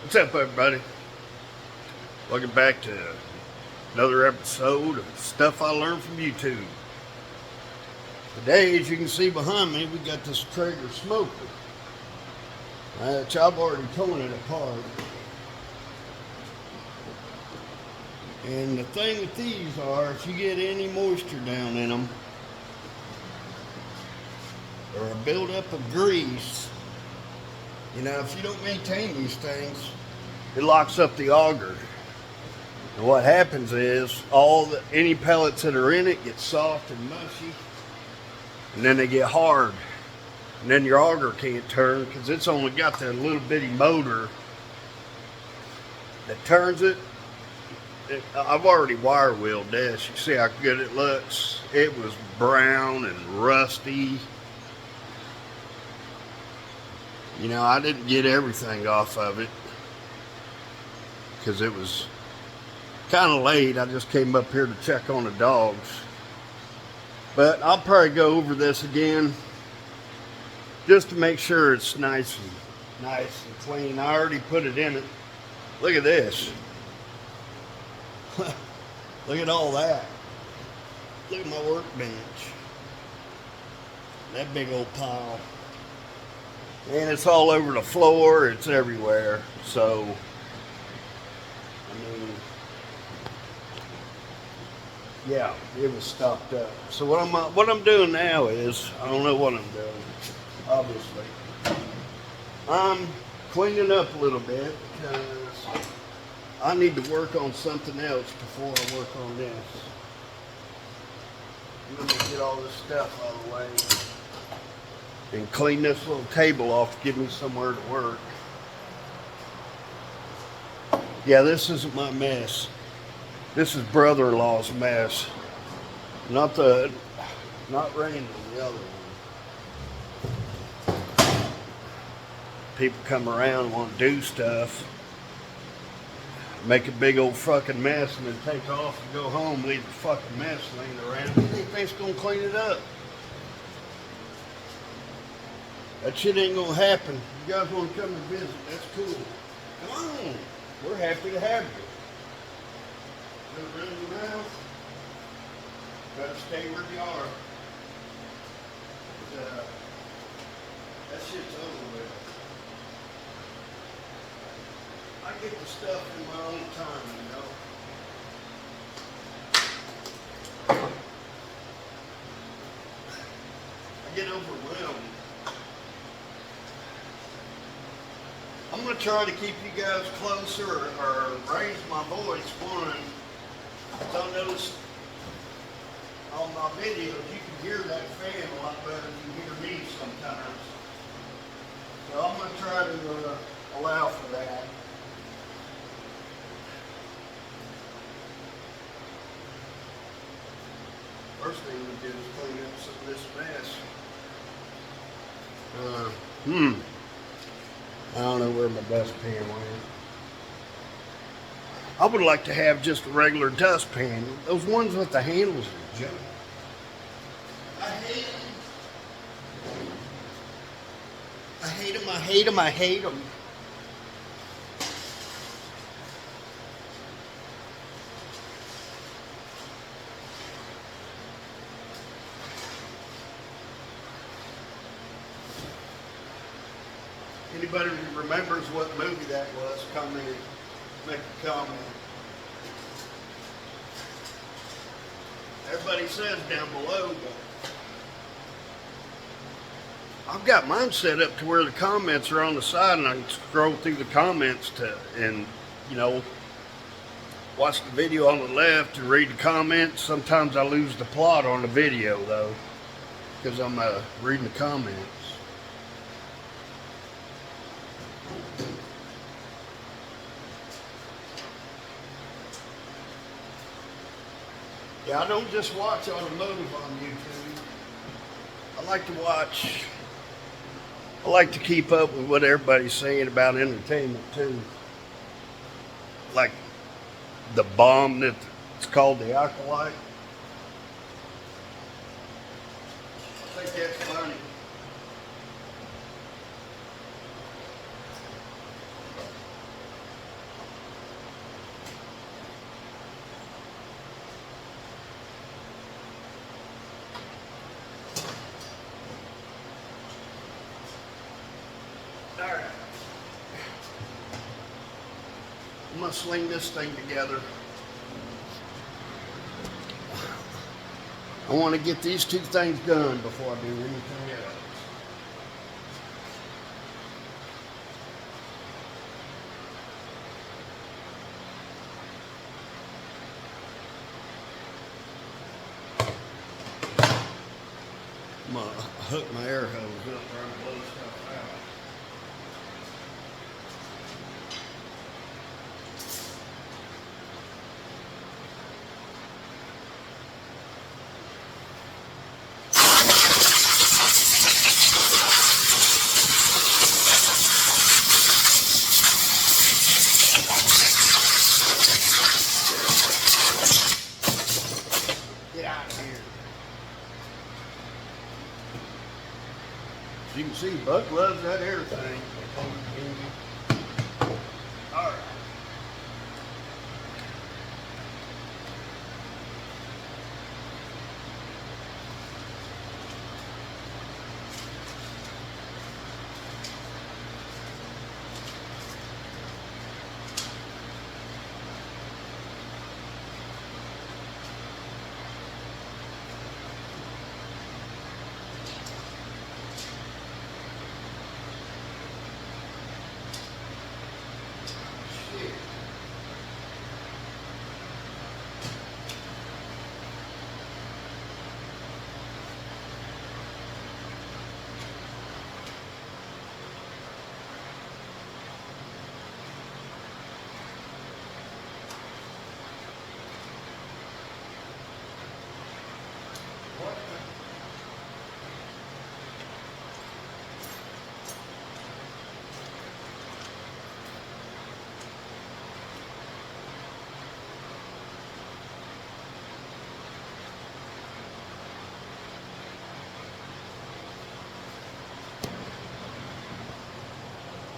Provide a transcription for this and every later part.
What's up, everybody? Welcome back to another episode of Stuff I Learned from YouTube. Today, as you can see behind me, we got this Traeger smoker. Which I've already torn it apart. And the thing with these are, if you get any moisture down in them, or a buildup of grease, you know, if you don't maintain these things, it locks up the auger. And what happens is any pellets that are in it get soft and mushy, and then they get hard, and then your auger can't turn because it's only got that little bitty motor that turns it. I've already wire wheeled this. You see how good it looks? It was brown and rusty. You know, I didn't get everything off of it because it was kind of late. I just came up here to check on the dogs. But I'll probably go over this again just to make sure it's nice and clean. I already put it in it. Look at this. Look at all that. Look at my workbench. That big old pile. And it's all over the floor. It's everywhere. So, I mean, yeah, it was stocked up. So what I'm doing now is, I don't know what I'm doing, obviously. I'm cleaning up a little bit because I need to work on something else before I work on this. I'm gonna get all this stuff out of the way and clean this little table off to give me somewhere to work. Yeah, this isn't my mess. This is brother-in-law's mess. Not Randall, the other one. People come around and want to do stuff, make a big old fucking mess, and then take off and go home, leave the fucking mess laying around. They think they're gonna clean it up. That shit ain't gonna happen. You guys want to come and visit, that's cool. Come on, we're happy to have you. Run your mouth. Gotta stay where you are. That shit's over with. I get the stuff in my own time, you know. I get overwhelmed. I'm going to try to keep you guys closer or raise my voice one. So I noticed on my videos you can hear that fan a lot better than you hear me sometimes. So I'm going to try to allow for that. First thing we do is clean up some of this mess. I don't know where my dustpan went. I would like to have just a regular dustpan. Those ones with the handles are junk. I hate them. I hate them, I hate them, I hate them. Anybody who remembers what movie that was, make a comment. Everybody says down below, but I've got mine set up to where the comments are on the side, and I can scroll through the comments and you know, watch the video on the left and read the comments. Sometimes I lose the plot on the video though, because I'm reading the comments. Yeah, I don't just watch automotive on YouTube. I like to keep up with what everybody's saying about entertainment too. Like the bomb that's called the Acolyte. I think that's funny. I'm gonna sling this thing together. I want to get these two things done before I do anything else. I'm gonna hook my air hose up where I'm blow stuff out. Get out of here. As you can see, Buck loves that air thing. All right.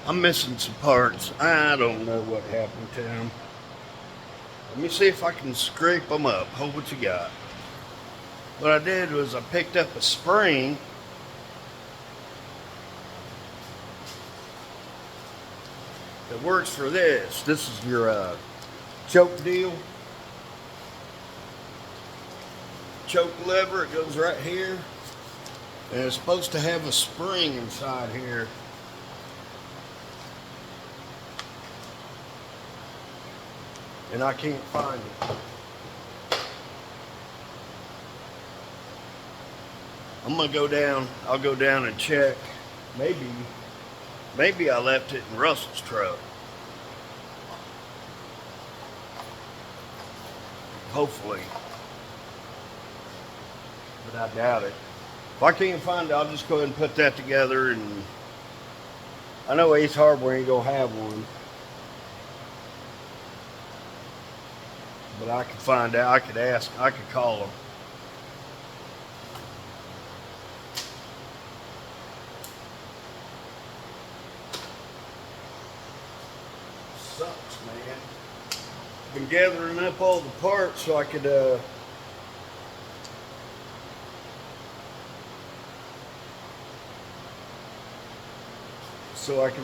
I'm missing some parts. I don't know what happened to them. Let me see if I can scrape them up. Hold what you got. What I did was I picked up a spring. That works for this. This is your choke deal. Choke lever, it goes right here. And it's supposed to have a spring inside here. And I can't find it. I'm gonna go down, I'll go down and check. Maybe I left it in Russell's truck. Hopefully. But I doubt it. If I can't find it, I'll just go ahead and put that together, and I know Ace Hardware ain't gonna have one. But I could find out, I could ask, I could call them. Sucks, man. Been gathering up all the parts so I could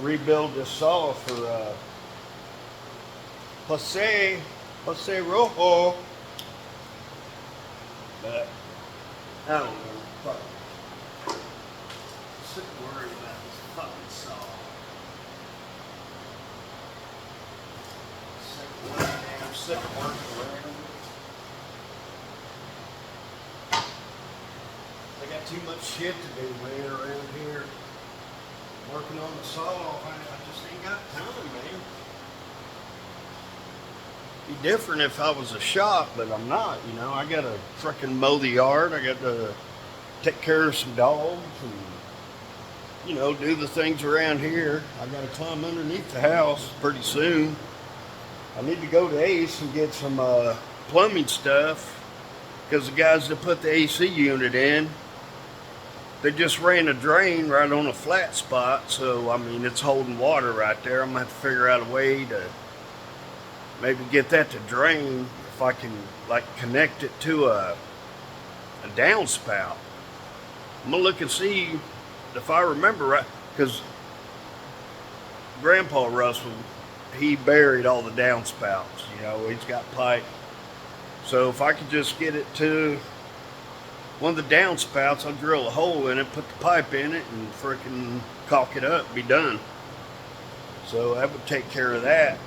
rebuild this saw for Jose Rojo. But I don't know. Fuck. Sick of worrying about this fucking saw. I'm sick of working around. I got too much shit to do, man, around here. Working on the saw, I just ain't got time, man. Be different if I was a shop, but I'm not, you know. I gotta frickin' mow the yard. I got to take care of some dogs and, you know, do the things around here. I gotta climb underneath the house pretty soon. I need to go to Ace and get some plumbing stuff, because the guys that put the AC unit in, they just ran a drain right on a flat spot. So I mean, it's holding water right there. I'm gonna have to figure out a way to maybe get that to drain, if I can like connect it to a downspout. I'm gonna look and see if I remember right, because Grandpa Russell, he buried all the downspouts. You know, he's got pipe. So if I could just get it to one of the downspouts, I'll drill a hole in it, put the pipe in it, and frickin' caulk it up, be done. So that would take care of that.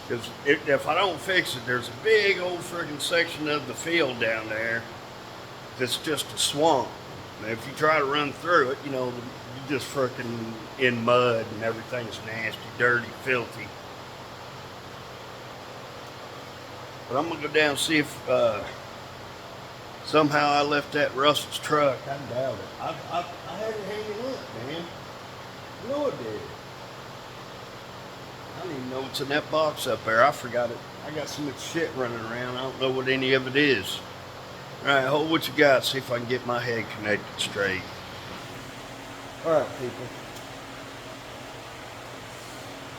Because if I don't fix it, there's a big old frickin' section of the field down there that's just a swamp. And if you try to run through it, you know, you're just frickin' in mud and everything's nasty, dirty, filthy. But I'm gonna go down and see if somehow I left that Russell's truck. I doubt it. I had it hanging up, man. You know it did. I don't even know what's in that box up there. I forgot it. I got so much shit running around. I don't know what any of it is. Alright, hold what you got. See if I can get my head connected straight. Alright, people.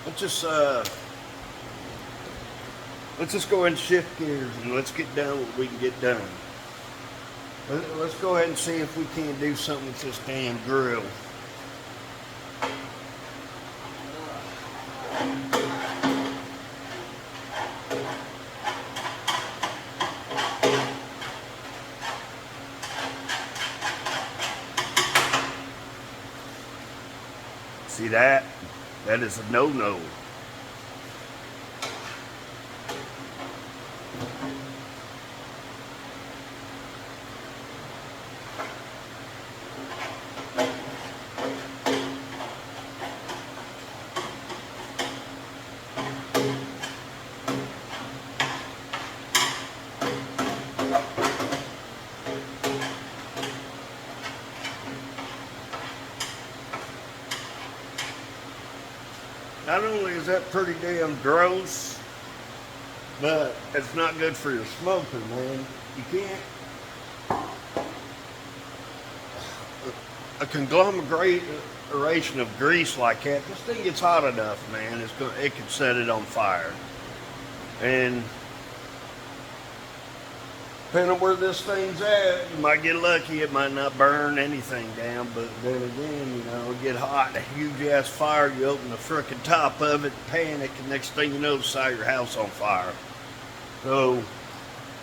Let's just go ahead and shift gears and let's get done what we can get done. Let's go ahead and see if we can't do something with this damn grill. See that? That is a no-no. Not only is that pretty damn gross, but it's not good for your smoker, man. You can't. A conglomeration of grease like that, this thing gets hot enough, man. It can set it on fire. And depending on where this thing's at, you might get lucky. It might not burn anything down, but then again, you know, get hot, a huge ass fire. You open the frickin' top of it, panic, and next thing you know, the side of your house on fire. So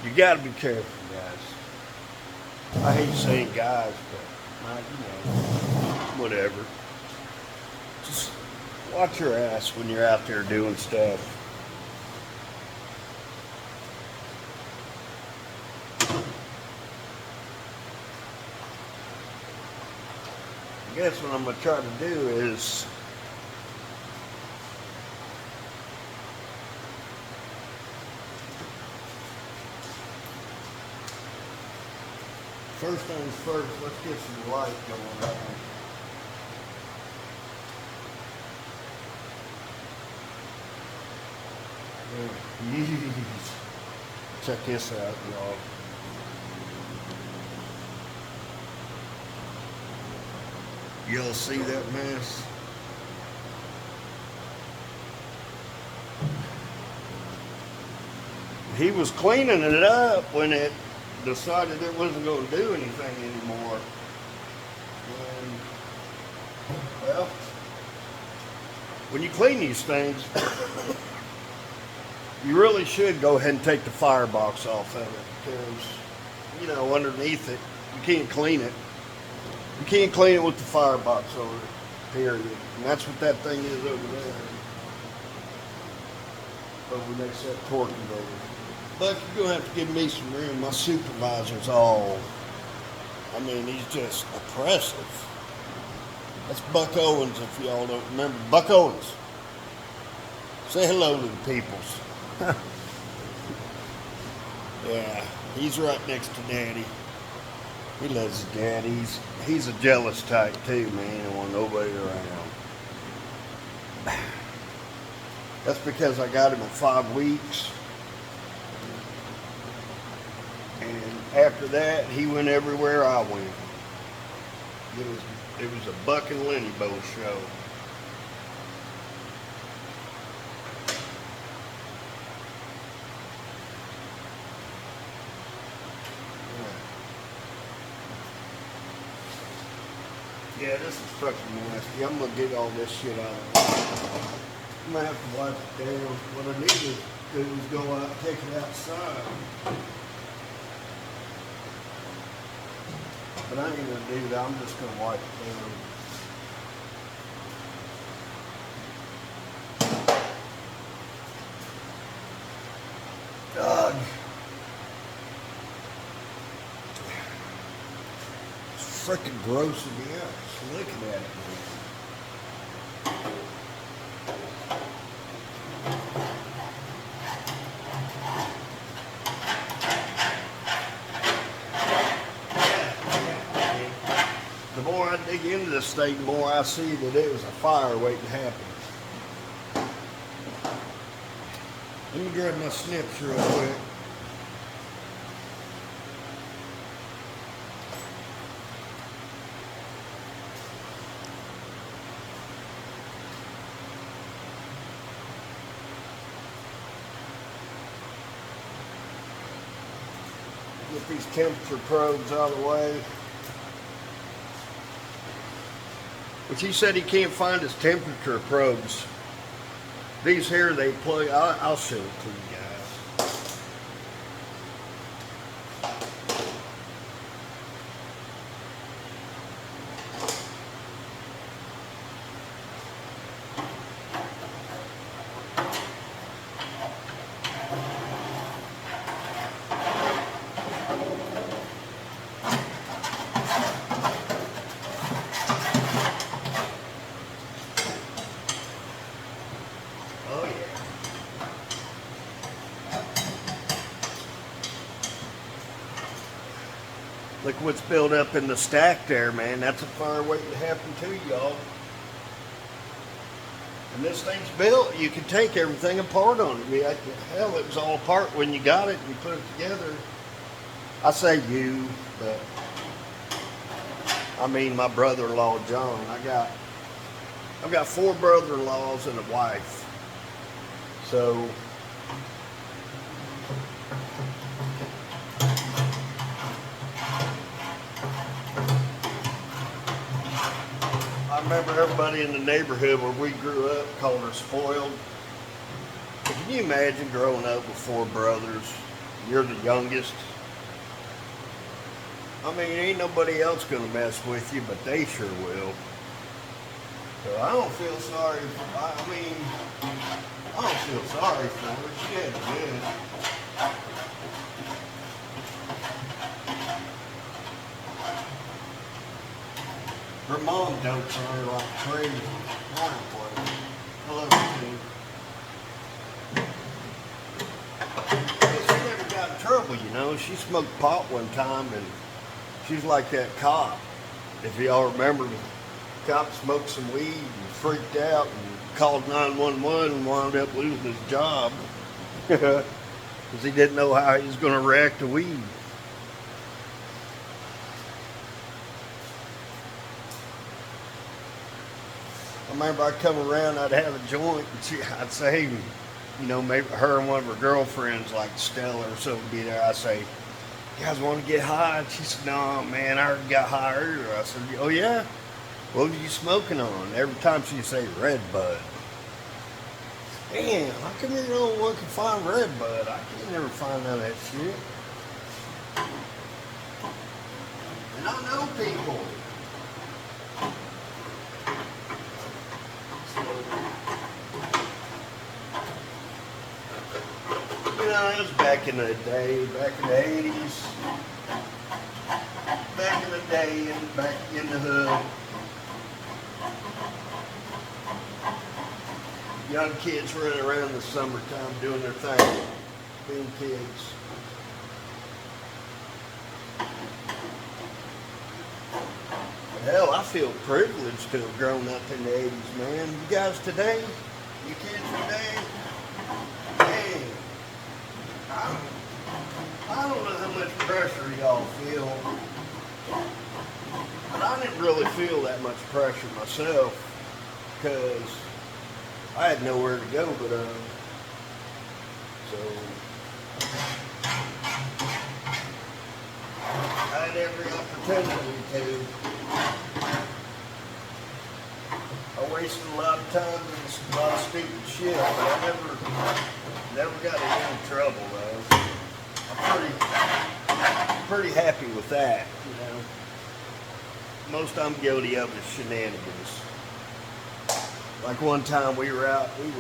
you gotta be careful, guys. I hate saying guys, but you know, whatever. Just watch your ass when you're out there doing stuff. I guess what I'm going to try to do is first things first, let's get some light going on. Check this out, y'all. Y'all see that mess? He was cleaning it up when it decided it wasn't going to do anything anymore. And, well, when you clean these things, you really should go ahead and take the firebox off of it because, you know, underneath it, you can't clean it. You can't clean it with the firebox over it, period. And that's what that thing is over there. Over next to that torque converter. But you're going to have to give me some room. My supervisor's all, I mean, he's just oppressive. That's Buck Owens, if y'all don't remember. Buck Owens. Say hello to the peoples. Yeah, he's right next to Daddy. He loves his dad. He's a jealous type too, man. He don't want nobody around. That's because I got him at 5 weeks. And after that, he went everywhere I went. It was a Buck and Lenny Bo show. Yeah, this is fucking nasty. I'm gonna get all this shit out of it. I'm gonna have to wipe it down. What I need to do is go out and take it outside. But I ain't gonna do that. I'm just gonna wipe it down. God. It's freaking grossing me out just looking at it. The more I dig into this thing, the more I see that it was a fire waiting to happen. Let me grab my snips real quick. Get these temperature probes out of the way. But he said he can't find his temperature probes. These here, they plug. I'll show it to you guys. Look what's built up in the stack there, man. That's a fire waiting to happen to y'all. And this thing's built. You can take everything apart on it. Hell, it was all apart when you got it and you put it together. I say you, but I mean my brother-in-law, John. I've got 4 brother-in-laws and a wife. So I remember everybody in the neighborhood where we grew up called her spoiled. Can you imagine growing up with 4 brothers? You're the youngest. I mean, ain't nobody else gonna mess with you, but they sure will. So I don't feel sorry for, I don't feel sorry for her. She had it good. Her mom dotes on her like crazy. I love her too. But she never got in trouble, you know. She smoked pot one time, and she's like that cop. If y'all remember, the cop smoked some weed and freaked out and called 911 and wound up losing his job because he didn't know how he was going to react to weed. I remember I'd come around, I'd have a joint, and I'd say, you know, maybe her and one of her girlfriends, like Stella or something, would be there. I'd say, you guys want to get high? And she said, no, man, I already got high earlier. I said, oh, yeah? What were you smoking on? Every time she'd say Red Bud. Damn, how come you're the only one can find Red Bud? I can never find none of that shit. And I know people. You know, it was back in the day, back in the 80s. Back in the day, and back in the hood. Young kids running around in the summertime doing their thing, being kids. But hell, I feel privileged to have grown up in the 80s, man. You guys today, you kids today, man, I don't know how much pressure y'all feel, but I didn't really feel that much pressure myself because I had nowhere to go but so I had every opportunity to. I wasted a lot of time doing a lot of stupid shit, but I never got in any trouble though. I'm pretty happy with that, you know. Most I'm guilty of is shenanigans. Like one time we were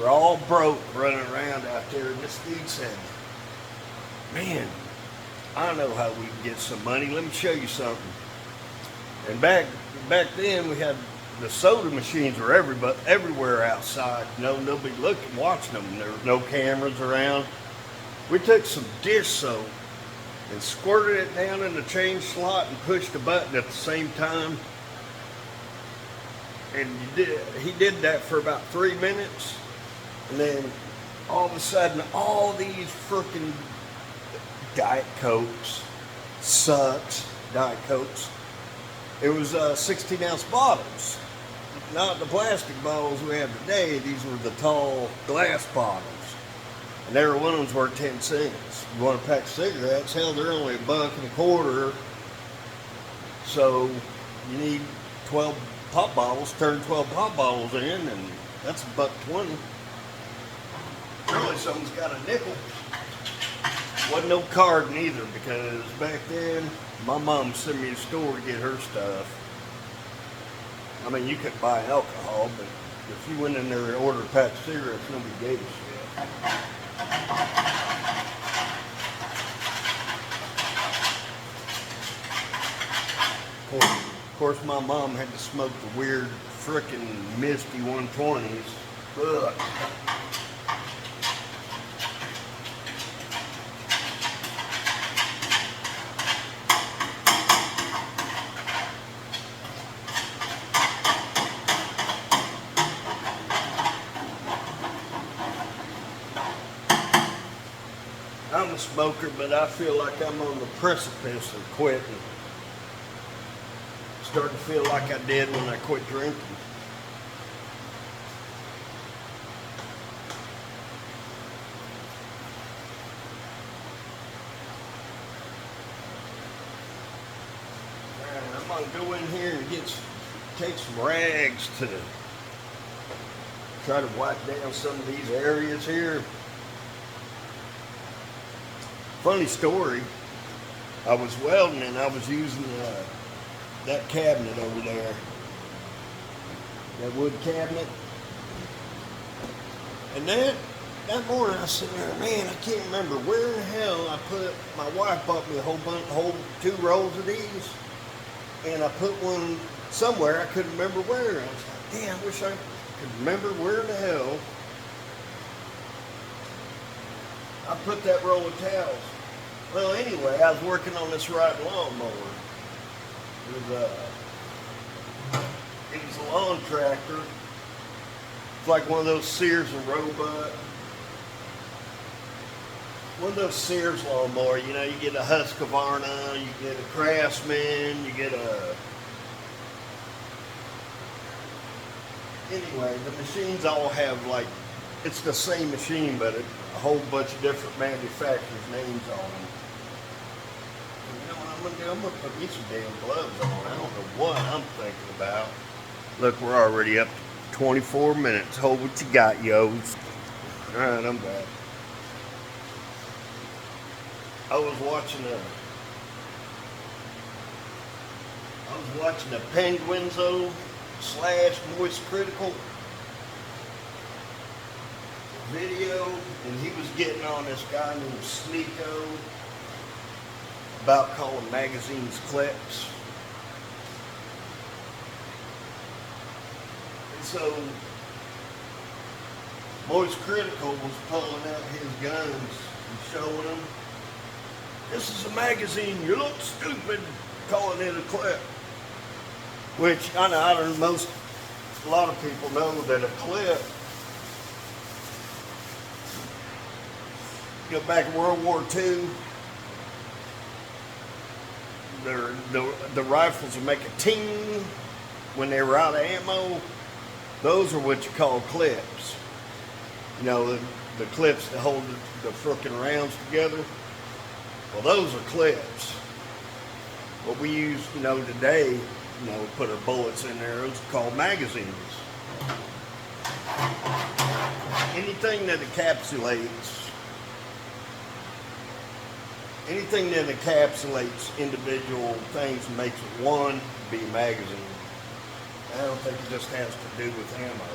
all broke running around out there, and this dude said, "Man, I know how we can get some money. Let me show you something." And back then we had the soda machines were everywhere outside. Nobody looking, watching them. There was no cameras around. We took some dish soap and squirted it down in the change slot and pushed the button at the same time. And he did that for about 3 minutes, and then all of a sudden, all these freaking Diet Cokes, sucks, Diet Cokes. It was 16-ounce bottles, not the plastic bottles we have today. These were the tall glass bottles, and every one of them's worth 10 cents. You want a pack of cigarettes? Hell, they're only $1.25. So you need 12 pop bottles. Turn 12 pop bottles in, and that's $1.20. Really, someone's got a nickel. Wasn't no card neither, because back then my mom sent me to the store to get her stuff. I mean, you could buy alcohol, but if you went in there and ordered a pack of cigarettes, nobody gave a shit. Of course, my mom had to smoke the weird frickin' misty 120s. Ugh. I'm a smoker, but I feel like I'm on the precipice of quitting. Starting to feel like I did when I quit drinking. And I'm gonna go in here and take some rags to try to wipe down some of these areas here. Funny story, I was welding and I was using that cabinet over there, that wood cabinet, and that morning I said, man, I can't remember where in the hell I put, my wife bought me a whole 2 rolls of these, and I put one somewhere, I couldn't remember where. I was like, damn, I wish I could remember where in the hell I put that roll of towels. Well, anyway, I was working on this riding lawnmower. It was a lawn tractor. It's like one of those Sears and Roebuck. One of those Sears lawnmower, you know, you get a Husqvarna, you get a Craftsman, you get a... Anyway, the machines all have like, it's the same machine, but a whole bunch of different manufacturers' names on them. And you know what I'm going to do? I'm going to put me some damn gloves on. I don't know what I'm thinking about. Look, we're already up to 24 minutes. Hold what you got, yos. Alright, I'm back. I was watching a Penguinzo / Moist Critical video, and he was getting on this guy named Sneeko about calling magazines clips. And so Moist Critical was pulling out his guns and showing them, this is a magazine, you look stupid calling it a clip. Which I know, a lot of people know that a clip, go back to World War II, the rifles would make a ting when they were out of ammo. Those are what you call clips. You know, the clips that hold the frickin' rounds together. Well, those are clips. What we use, today, put our bullets in there, those are called magazines. Anything that encapsulates individual things and makes it one be a magazine. I don't think it just has to do with ammo.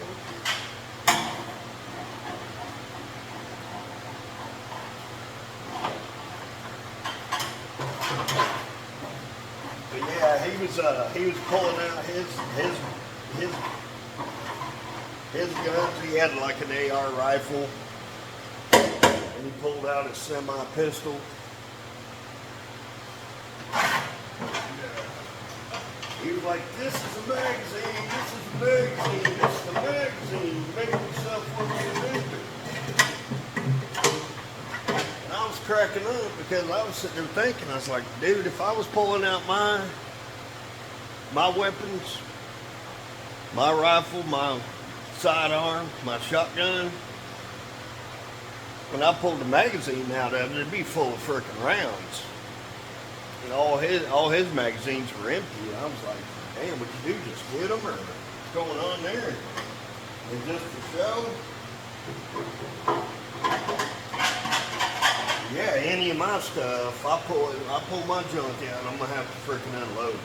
But yeah, he was pulling out his guns. He had like an AR rifle, and he pulled out his semi-pistol. He was like, "This is a magazine. This is a magazine. This is a magazine. Make yourself what you do." And I was cracking up because I was sitting there thinking, I was like, dude, if I was pulling out my weapons, my rifle, my sidearm, my shotgun, when I pulled the magazine out of it, it'd be full of freaking rounds. And all his magazines were empty. And I was like, damn, what you do, just hit them, or what's going on there? And just for show? Yeah, any of my stuff, I pull my junk out, I'm gonna have to freaking unload it.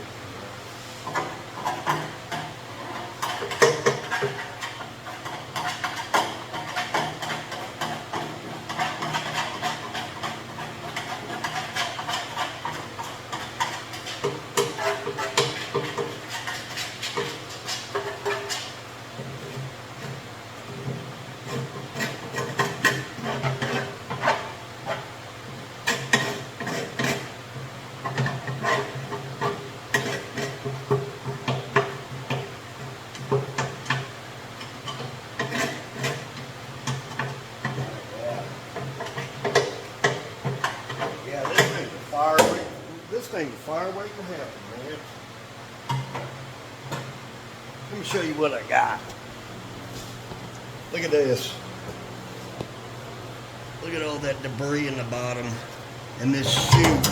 This thing's a fire waiting to happen, man. Let me show you what I got. Look at this. Look at all that debris in the bottom. And this chute.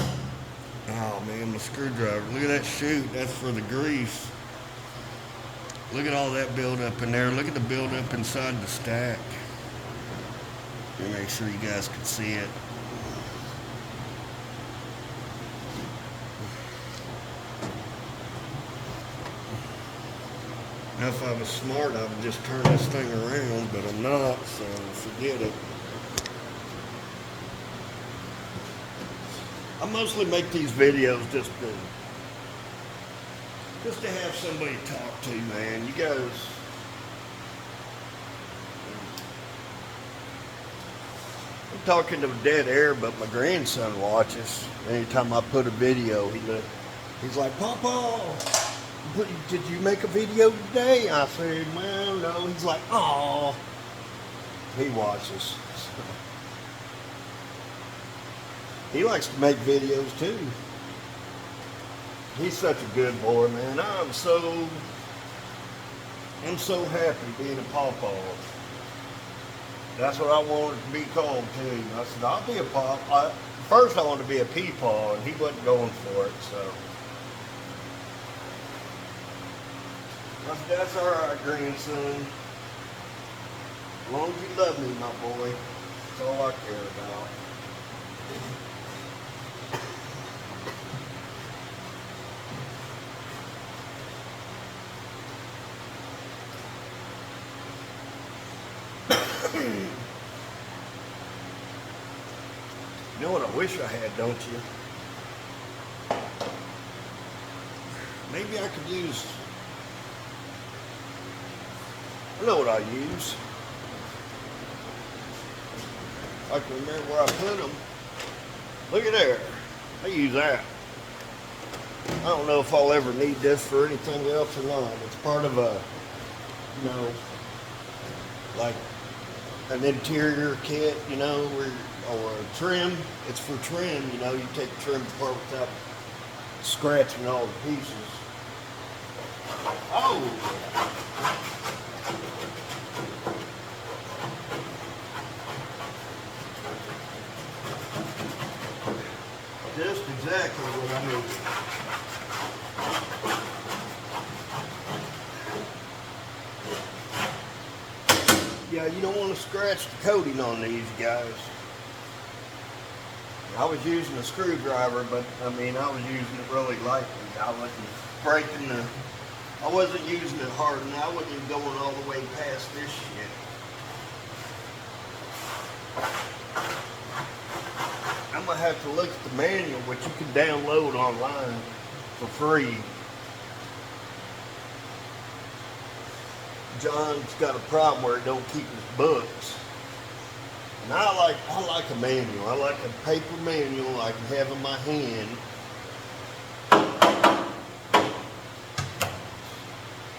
Oh man, the screwdriver. Look at that chute. That's for the grease. Look at all that buildup in there. Look at the buildup inside the stack. Let me make sure you guys can see it. Now, if I was smart, I would just turn this thing around, but I'm not, so forget it. I mostly make these videos just to have somebody to talk to, man. You guys, I'm talking to dead air, but my grandson watches. Anytime I put a video, he's like, "Papa, did you make a video today?" I said, "Well, no." He's like, "Oh." He watches. He likes to make videos too. He's such a good boy, man. I'm so happy being a pawpaw. That's what I wanted to be called too. I said, I'll be a paw. First I wanted to be a peepaw, and he wasn't going for it, so. I said, that's all right, grandson. As long as you love me, my boy. That's all I care about. You know what I wish I had, don't you? Maybe I could use... I know what I use. I can remember where I put them. Look at there. I use that. I don't know if I'll ever need this for anything else or not. It's part of a, you know, like an interior kit, you know, or a trim. It's for trim, you know. You take the trim apart without scratching all the pieces. Oh! Just exactly what I need. know, you don't want to scratch the coating on these guys. I was using a screwdriver, but I mean, I was using it really lightly. I wasn't using it hard, and I wasn't even going all the way past this shit. I'm gonna have to look at the manual, which you can download online for free. John's got a problem where he don't keep his books. And I like a manual. I like a paper manual I can have in my hand.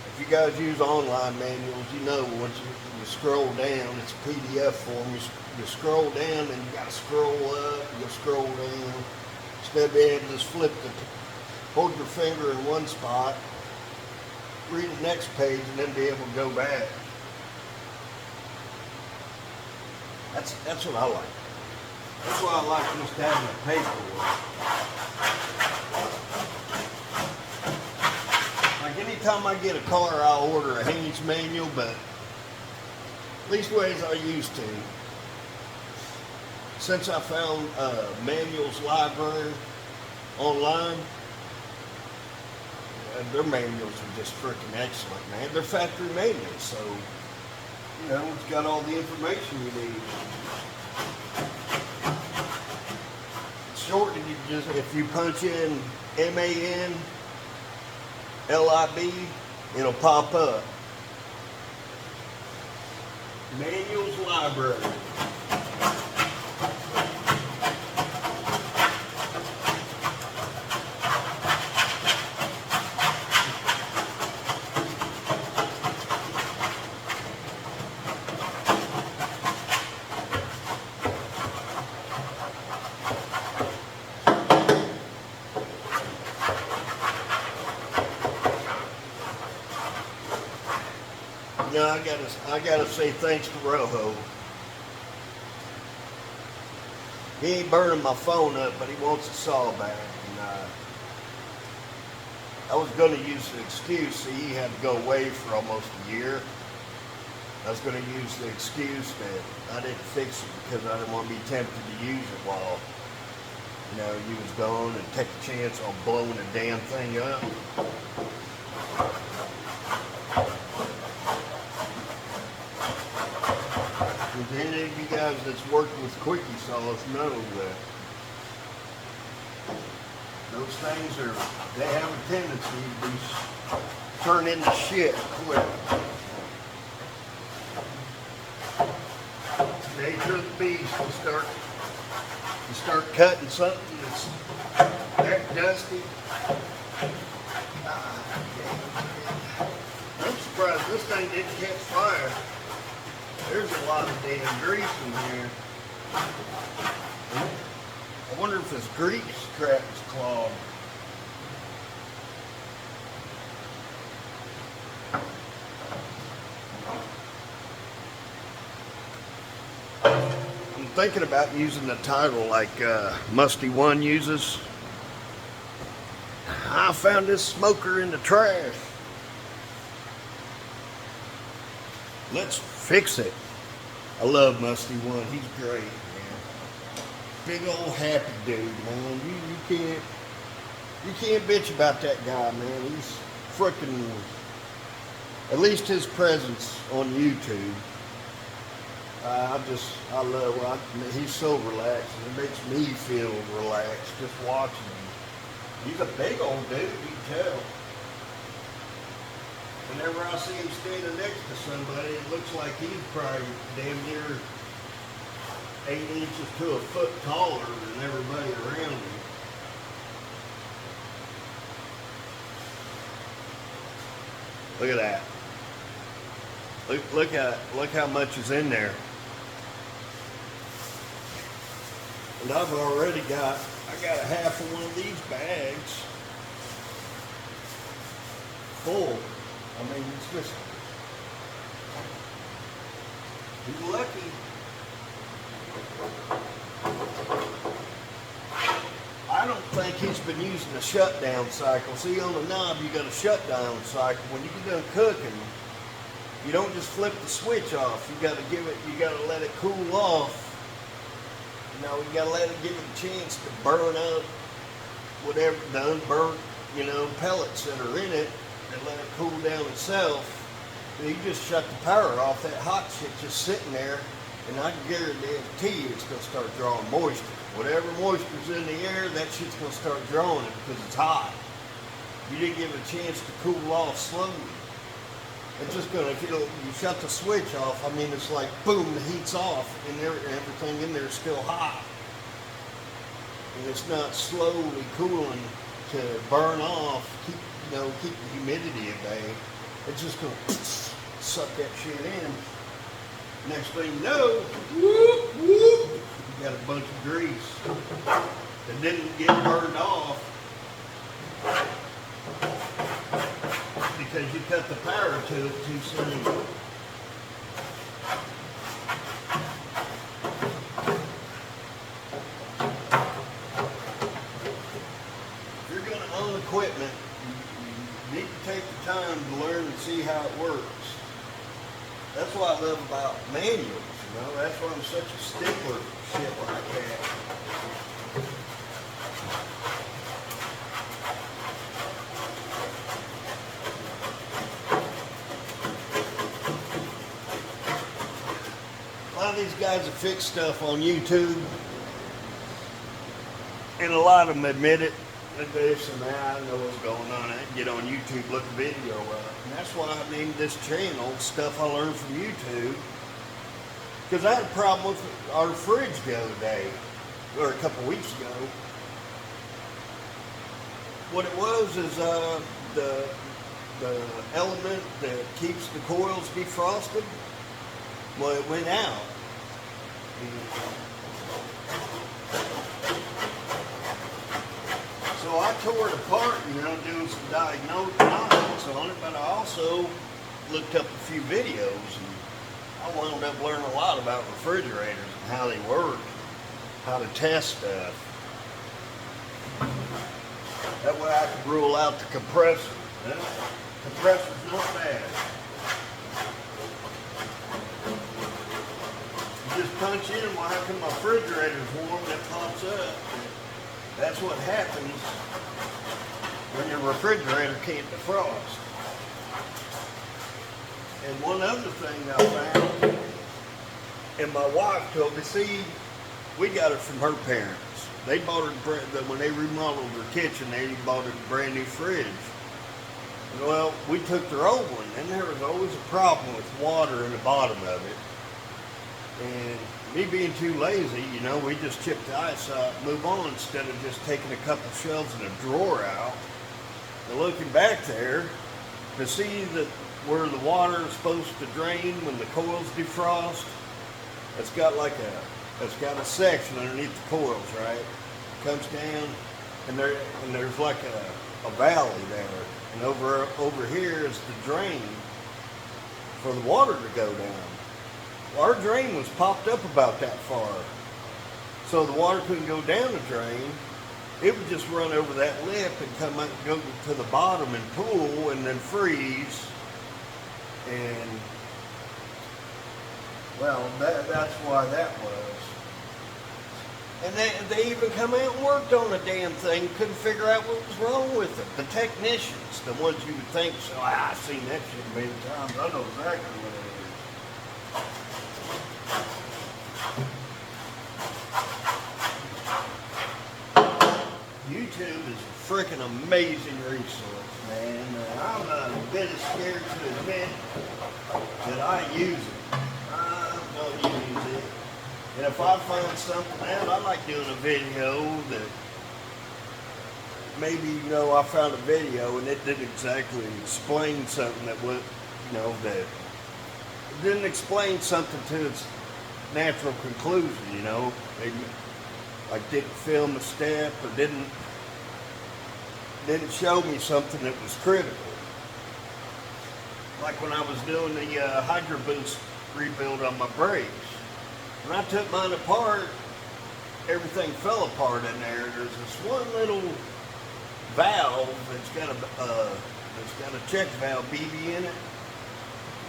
If you guys use online manuals, you know once you scroll down, it's a PDF form. You scroll down and you got to scroll up, you scroll down. Instead of being able to just hold your finger in one spot, read the next page, and then be able to go back. That's what I like. That's why I like just having a paperwork. Like anytime I get a car, I'll order a Haynes manual, but at least ways I used to. Since I found Manuals Library online, their manuals are just freaking excellent, man. They're factory manuals, so you know, it's got all the information you need. Short, if you punch in MANLIB, it'll pop up. Manuals Library. No, I gotta say thanks to Rojo. He ain't burning my phone up, but he wants a saw back. And I was gonna use the excuse. See, he had to go away for almost a year. I was gonna use the excuse that I didn't fix it because I didn't want to be tempted to use it while, you know, you was gone, and take a chance on blowing the damn thing up. If any of you guys that's worked with quickie saws know that those things they have a tendency to be turn into shit quick. Nature of the beast. You start cutting something that's that dusty. I'm surprised this thing didn't catch fire. There's a lot of damn grease in here. I wonder if this grease trap is clogged. I'm thinking about using the title like Musty One uses. I found this smoker in the trash. Let's fix it. I love Musty One. He's great, man. Big old happy dude, man. You can't bitch about that guy, man. He's freaking. At least his presence on YouTube. I love. He's so relaxed. It makes me feel relaxed just watching him. He's a big old dude. You can tell. Whenever I see him standing next to somebody, it looks like he's probably damn near 8 inches to a foot taller than everybody around him. Look at that. Look how much is in there. And I got a half of one of these bags full. I mean, it's just, he's lucky. I don't think he's been using a shutdown cycle. See, on the knob, you got a shutdown cycle. When you get done cooking, You don't just flip the switch off. You gotta let it cool off. You know, you gotta give it a chance to burn up whatever the unburnt, pellets that are in it, and let it cool down itself. You just shut the power off. That hot shit just sitting there, and I can guarantee you it's gonna start drawing moisture. Whatever moisture's in the air, that shit's gonna start drawing it because it's hot. You didn't give it a chance to cool off slowly. It's just gonna, if you shut the switch off, I mean, it's like boom, the heat's off, and everything in there is still hot, and it's not slowly cooling to burn off, keep the humidity at bay. It's just gonna suck that shit in. Next thing you know, whoop, whoop, you got a bunch of grease that didn't get burned off because you cut the power to it too soon. If you're going to own equipment, you need to take the time to learn and see how it works. That's what I love about manuals, That's why I'm such a stickler for shit like that. A lot of these guys that fix stuff on YouTube, and a lot of them admit it. This and that, I know what's going on. I can get on YouTube, look the video up. And that's why I named this channel Stuff I Learned from YouTube. Because I had a problem with our fridge the other day, or a couple weeks ago. What it was is the element that keeps the coils defrosted, well, it went out. So I tore it apart, doing some diagnostics on it, but I also looked up a few videos, and I wound up learning a lot about refrigerators and how they work, how to test stuff. That way I could rule out the compressor. Compressor's not bad. You just punch in, well, how come my refrigerator's warm, and it pops up. That's what happens when your refrigerator can't defrost. And one other thing I found, and my wife told me, see, we got it from her parents. They bought it, when they remodeled their kitchen, they bought a brand new fridge. Well, we took their old one, and there was always a problem with water in the bottom of it. And me being too lazy, we just chip the ice out, move on, instead of just taking a couple shelves and a drawer out. And looking back there, to see that where the water is supposed to drain when the coils defrost, it's got a section underneath the coils, right? It comes down, and there's like a valley there, and over here is the drain for the water to go down. Our drain was popped up about that far, so the water couldn't go down the drain. It would just run over that lip and come up, go to the bottom and pool, and then freeze. And well, that's why that was. And they even come out and worked on the damn thing, couldn't figure out what was wrong with it. The technicians, the ones you would think, so I've seen that shit many times, I know exactly what it is. YouTube is a freaking amazing resource, man. I'm not a bit scared to admit that I use it. I don't use it. And if I find something out, I like doing a video that maybe, I found a video and it didn't exactly explain something that would, that it didn't explain something to its natural conclusion, Maybe, like didn't film a step or didn't show me something that was critical. Like when I was doing the Hydro Boost rebuild on my brakes. When I took mine apart, everything fell apart in there. There's this one little valve that's got a check valve BB in it,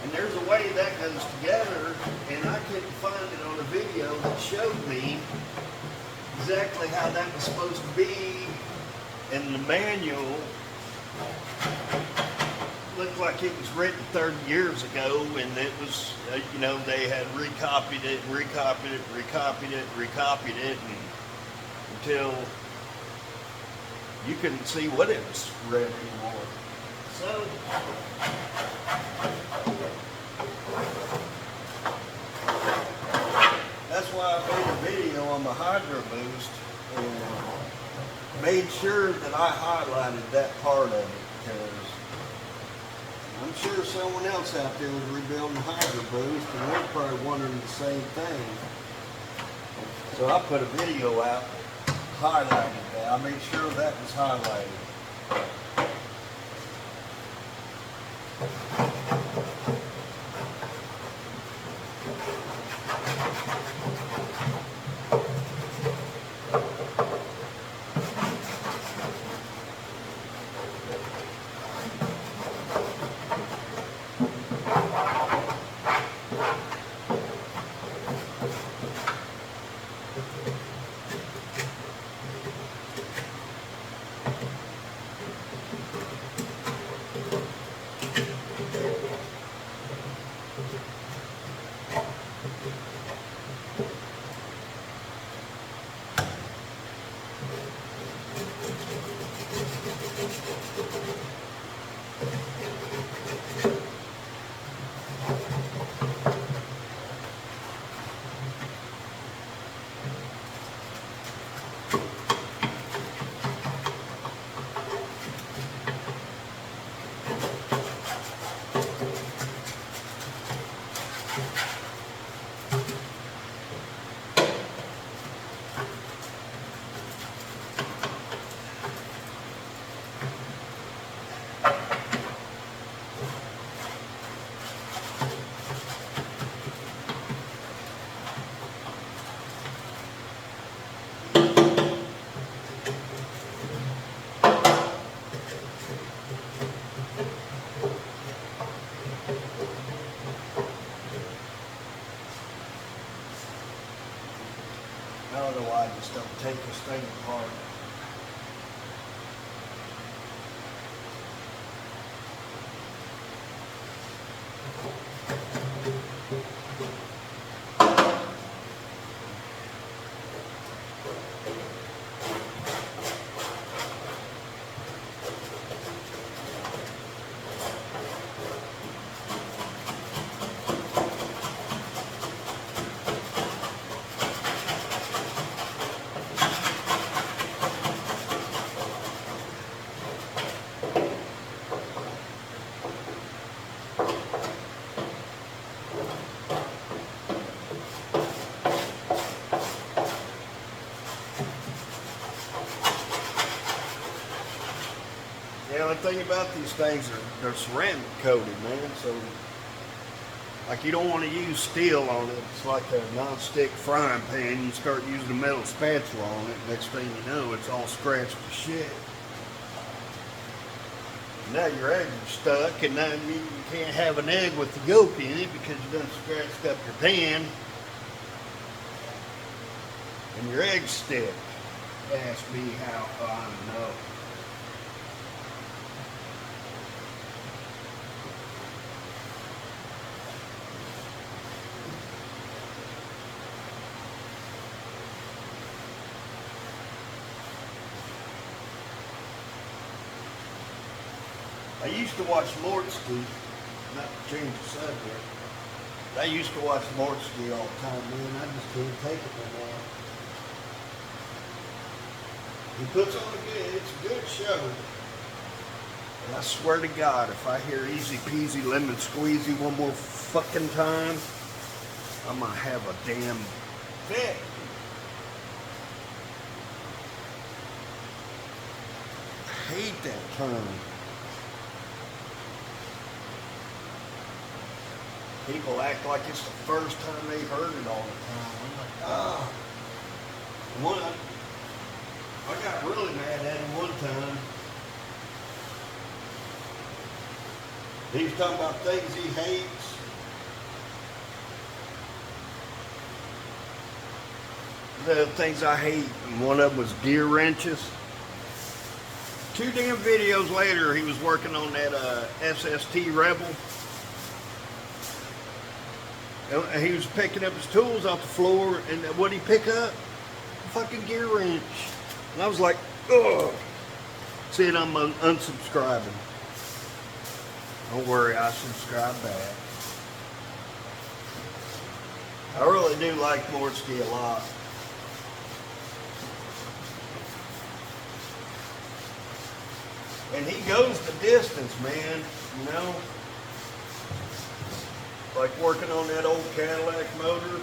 And there's a way that goes together, and I couldn't find it on a video that showed me exactly how that was supposed to be. And the manual looked like it was written 30 years ago, and it was, you know, they had recopied it, and until you couldn't see what it was read anymore. So, that's why I made a video on the Hydro Boost and made sure that I highlighted that part of it, because I'm sure someone else out there was rebuilding Hydro Boost and they're probably wondering the same thing. So I put a video out highlighting that. I made sure that was highlighted. I don't know why I just don't take this thing apart. The only thing about these things are they're ceramic coated, man. So, like, you don't want to use steel on it. It's like a non-stick frying pan. You start using a metal spatula on it, next thing you know, it's all scratched to shit. Now your eggs are stuck, and now you can't have an egg with the yolk in it because you done scratched up your pan, and your eggs stick. Ask me how I know. I used to watch Lordsky, not to change the subject. I used to watch Lordsky all the time, man. I just can't take it no more. He puts on it's a good show. And I swear to God, if I hear Easy Peasy Lemon Squeezy one more fucking time, I'm gonna have a damn fit. I hate that term. People act like it's the first time they heard it all the time. I'm like, ah. I got really mad at him one time. He was talking about things he hates. the things I hate, and one of them was gear wrenches. 2 damn videos later, he was working on that SST Rebel. And he was picking up his tools off the floor, and what'd he pick up? A fucking gear wrench. And I was like, ugh. See, I'm unsubscribing. Don't worry, I subscribe back. I really do like Morski a lot. And he goes the distance, man, you know? Like working on that old Cadillac motor.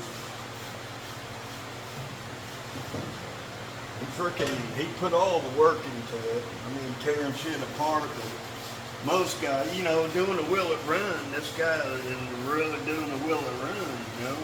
He put all the work into it. I mean, tearing shit apart. Most guys, you know, doing a will it run, this guy is really doing a will it run, you know?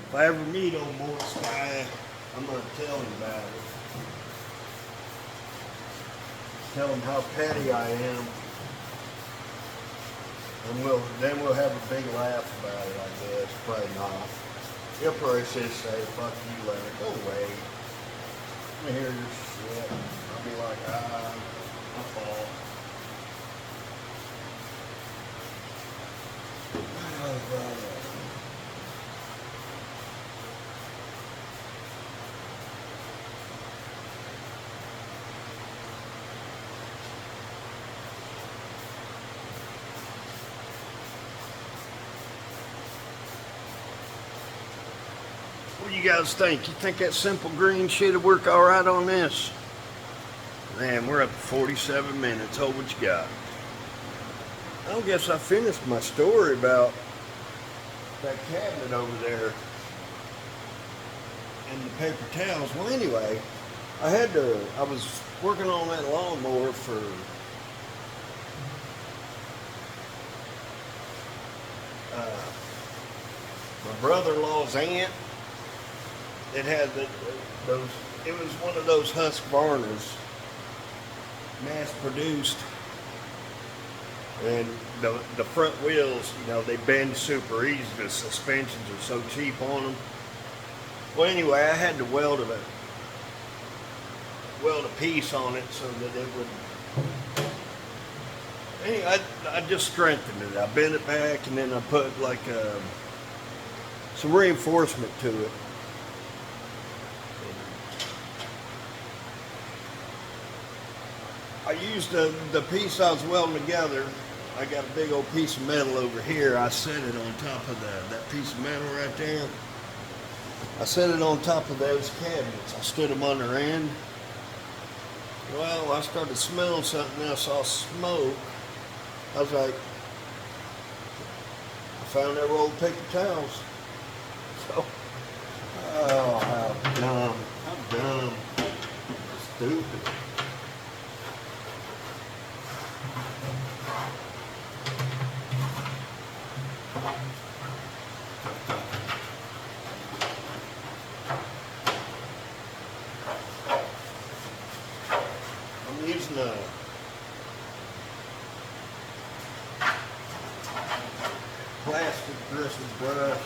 If I ever meet old Morski, I'm going to tell him about it. Tell him how petty I am. And then we'll have a big laugh about it, I guess. Probably not. He'll probably just say, fuck you, Larry. Go away. Let me hear your shit. I'll be like, my fault. What do you guys think? You think that simple green shit will work all right on this? Man, we're up to 47 minutes. Hold what you got. I guess I finished my story about that cabinet over there and the paper towels. Well, anyway, I was working on that lawnmower for my brother-in-law's aunt. It had it was one of those Husqvarnas, mass-produced, and the front wheels, you know, they bend super easy. The suspensions are so cheap on them. Well, anyway, I had to weld a piece on it so that it would. Anyway, I just strengthened it. I bent it back, and then I put like some reinforcement to it. I used the piece I was welding together. I got a big old piece of metal over here. I set it on top of that piece of metal right there. I set it on top of those cabinets. I stood them on their end. Well, I started smelling something. I saw smoke. I was like, I found their old paper towels. So, oh, how dumb. How dumb. Stupid. I'm using a plastic bristle brush.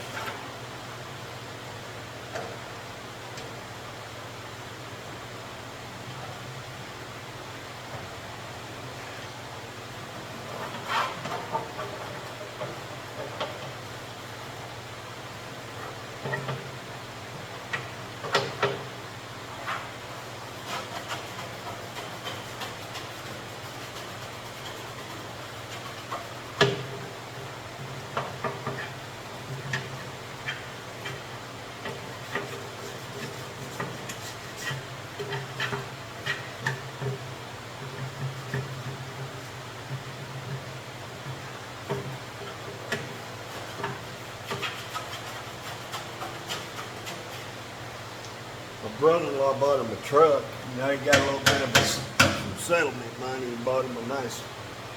brother-in-law bought him a truck. You know, he got a little bit of some settlement money. He bought him a nice,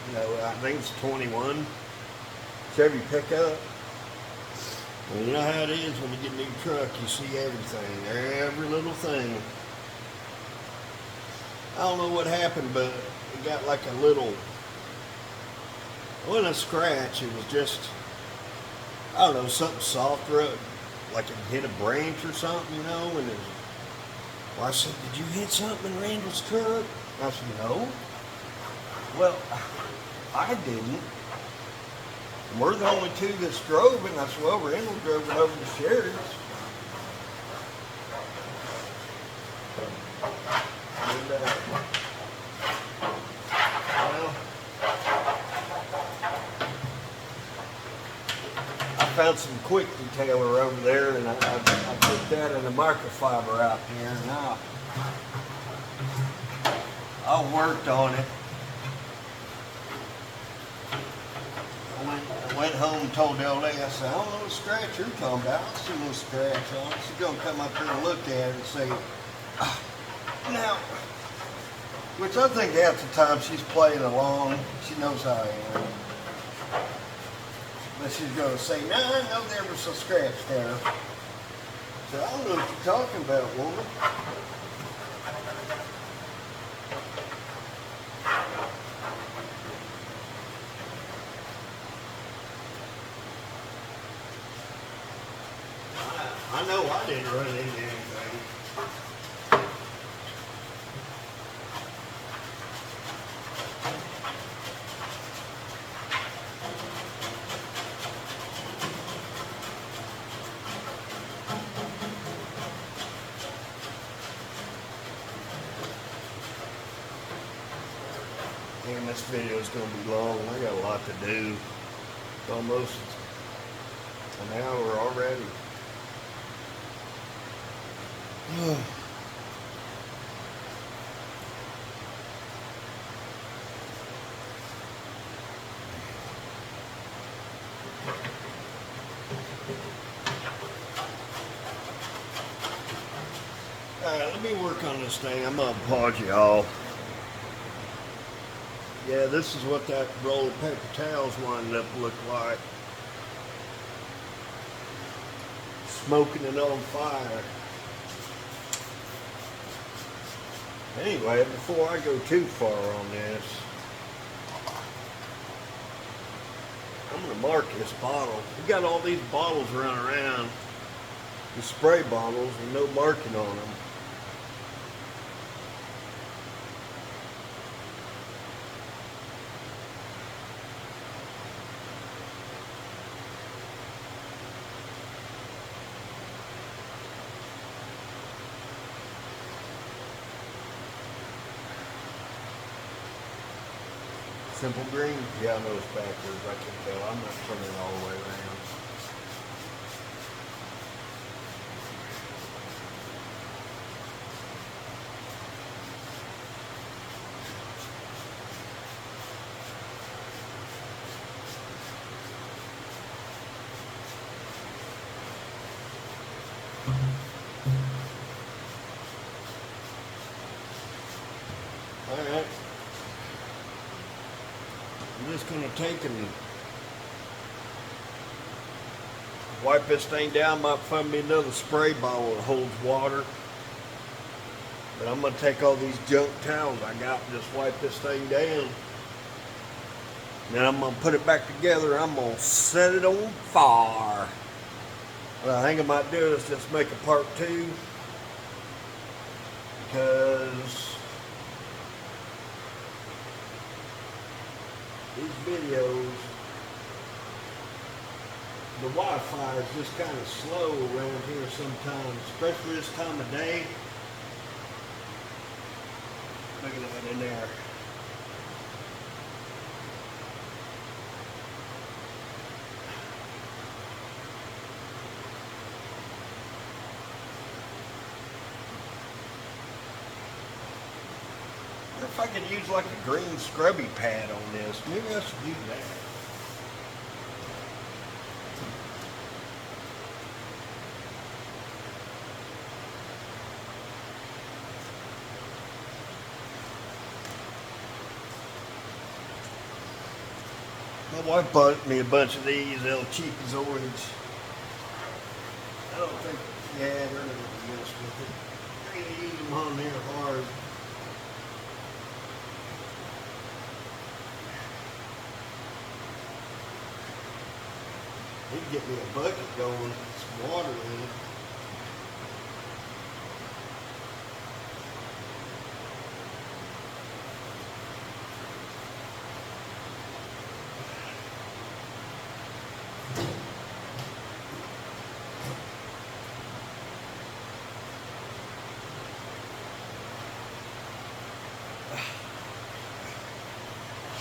you know, I think it's 21 Chevy pickup. And you know how it is when you get a new truck, you see everything, every little thing. I don't know what happened, but it got like a little, it wasn't a scratch, it was just, I don't know, something soft, like it hit a branch or something, you know, and it was, well, I said, did you hit something in Randall's truck? I said, no. Well, I didn't. And we're the only two that's drove it, and I said, well, Randall drove it over to Sherry's. And, well, I found some quick detailer over there, and I put that in the microfiber out there, and I worked on it. I went home and told the old lady, I said, I don't know what scratch you're talking about. I don't see no scratch on it. She's going to come up here and look at it and say, now, which I think half the time she's playing along. She knows how I am. But she's going to say, no, I know there was a scratch there. So I don't know what you're talking about, woman. I know I didn't run into anything. Man, this video is going to be long. I got a lot to do. It's almost an hour already. Alright, let me work on this thing. I'm going to pause y'all. Yeah, this is what that roll of paper towels wound up look like. Smoking it on fire. Anyway, before I go too far on this, I'm going to mark this bottle. We got all these bottles running around, the spray bottles, with no marking on them. Simple green? Yeah, I know it's backwards. I can tell. I'm not turning it all the way around. All right. I'm just going to take and wipe this thing down. Might find me another spray bottle that holds water. But I'm going to take all these junk towels I got and just wipe this thing down. Then I'm going to put it back together. I'm going to set it on fire. What I think I might do is just make a part 2. Because these videos, the Wi-Fi is just kind of slow around here sometimes, especially this time of day. Look at that in there. If I could use like a green scrubby pad on this, maybe I should do that. My wife bought me a bunch of these El Chico's orange. I don't think, yeah, they're not gonna mess with it. They're gonna use them on there hard. Need to get me a bucket going, some water in it.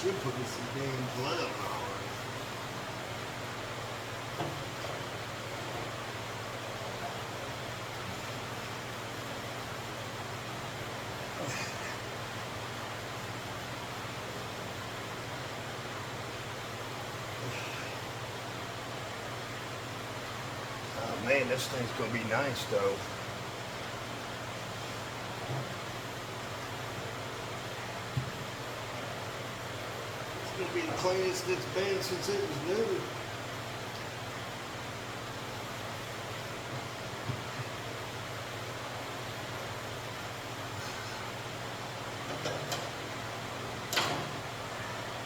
Should put me some damn glove on. Oh man, this thing's gonna be nice though. It's gonna be the cleanest it's been since it was new.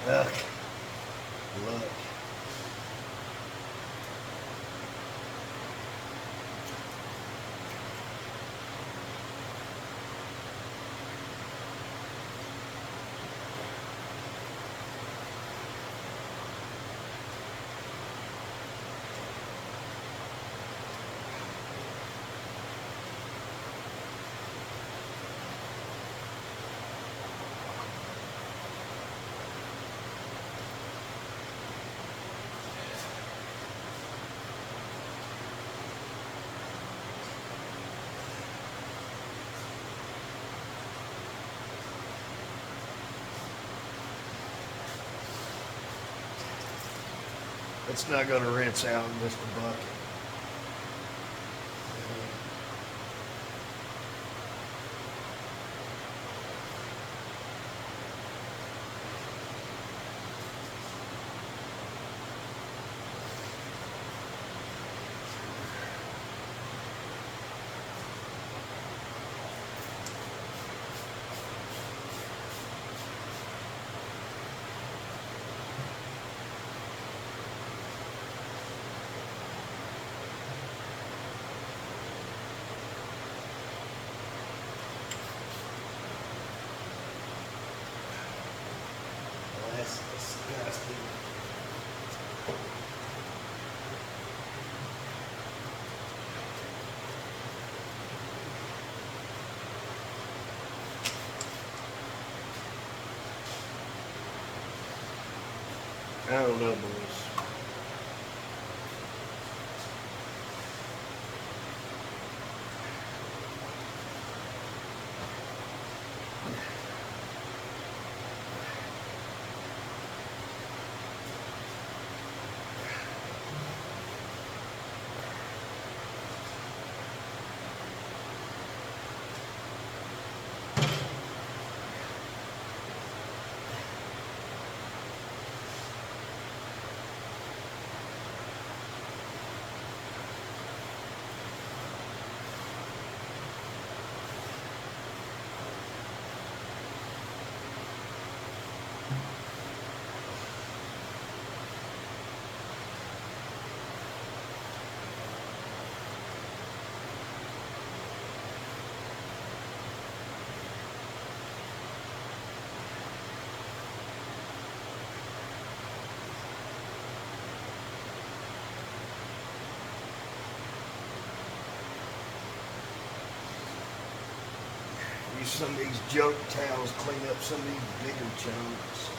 Ugh. Look. It's not going to rinse out in just a bucket. That's disgusting. I don't know, boys. Use some of these junk towels, clean up some of these bigger chunks.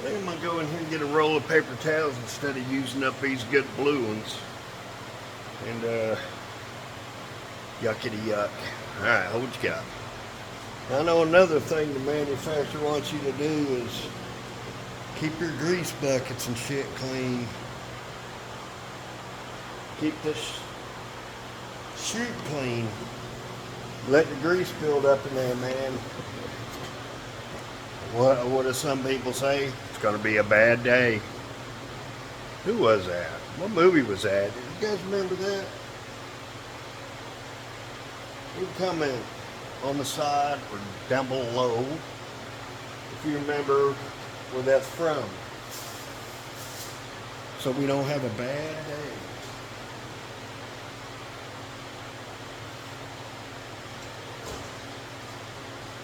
think I'm gonna go in here and get a roll of paper towels instead of using up these good blue ones. And yuckity yuck. Alright, what you got? I know another thing the manufacturer wants you to do is keep your grease buckets and shit clean. Keep this chute clean. Let the grease build up in there, man. What do some people say? It's gonna be a bad day. Who was that? What movie was that? Do you guys remember that? You can comment on the side or down below if you remember where that's from, so we don't have a bad day.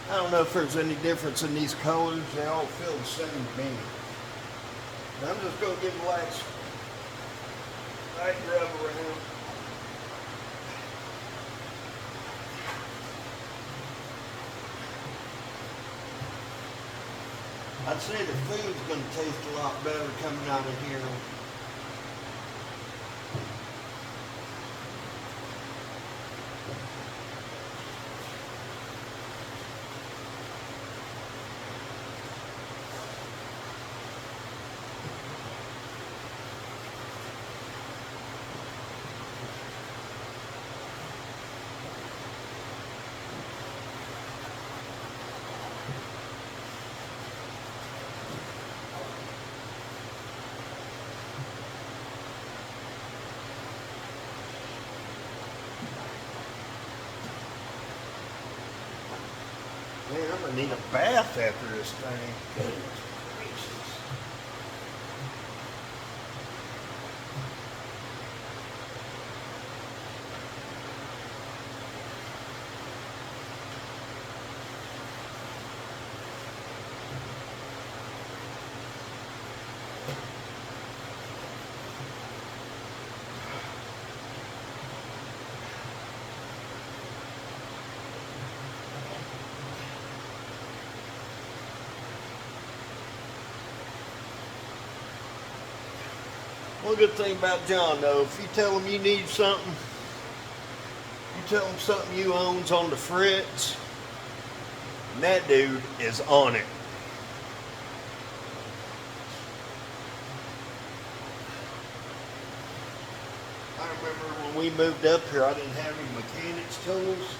I don't know if there's any difference in these colors. They all feel the same to me. And I'm just going to give the lights light rub around. I'd say the food's going to taste a lot better coming out of here. Man, I'm gonna need a bath after this thing. Goodness gracious. One good thing about John, though, if you tell him you need something, you tell him something you own's on the fritz, and that dude is on it. I remember when we moved up here, I didn't have any mechanics tools.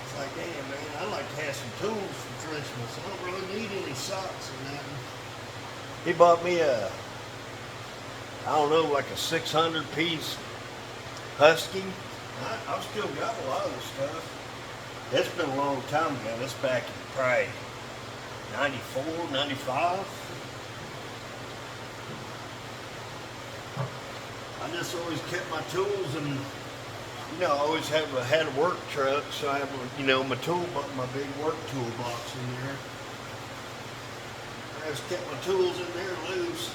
It's like, damn, man, I'd like to have some tools for Christmas. I don't really need any socks or nothing. He bought me a, I don't know, like a 600-piece Husky. I've still got a lot of the stuff. It's been a long time ago. That's back in probably 94, 95. I just always kept my tools, and you know, I always had a work truck, so I have, you know, my big work toolbox in there. I just kept my tools in there loose.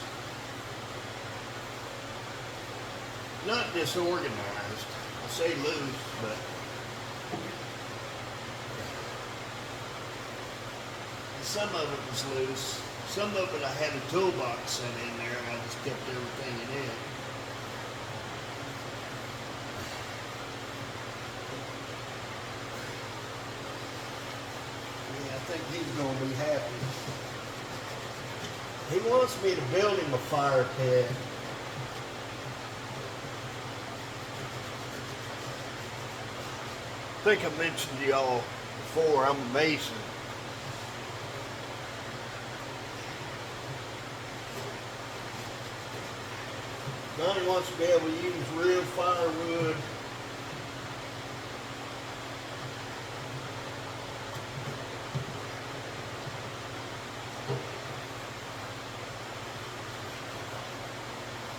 Not disorganized. I say loose, but some of it was loose. Some of it I had a toolbox set in there, and I just kept everything in it. Yeah, I think he's going to be happy. He wants me to build him a fire pit. I think I mentioned to y'all before, I'm a mason. Donnie wants to be able to use real firewood.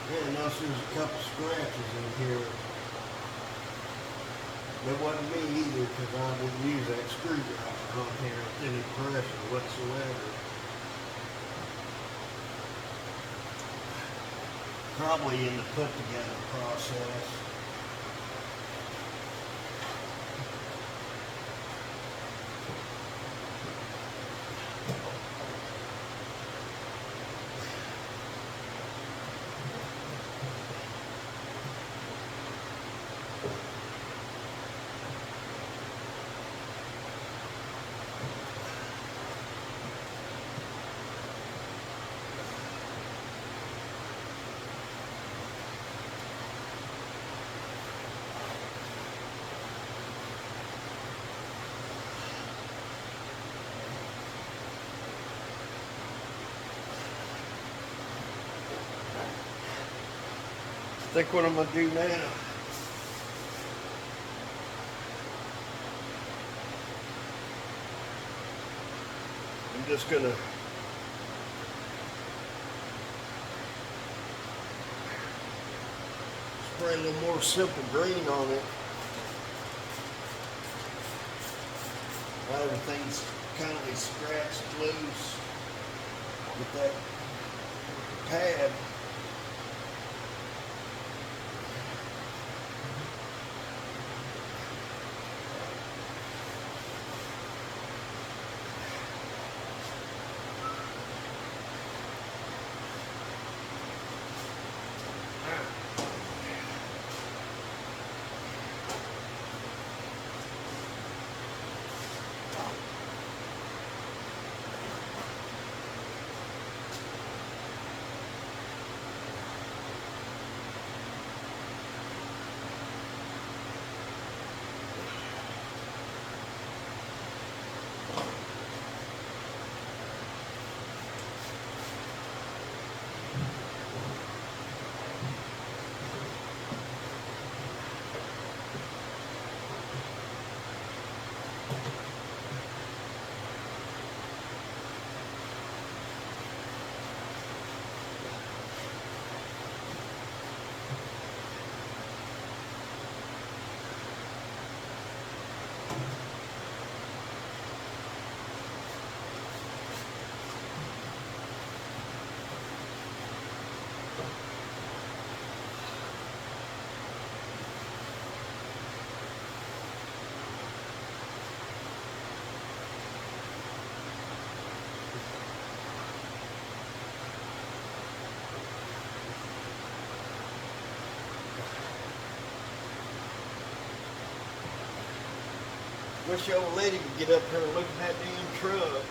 Yeah, notice there's a couple scratches in here. That wasn't me either, because I didn't use that screwdriver on here with any pressure whatsoever. Probably in the put together process. think what I'm gonna do now. I'm just gonna spray a little more simple green on it. Now everything's kind of scratched loose with that pad. Wish the old lady could get up here and look at that damn truck.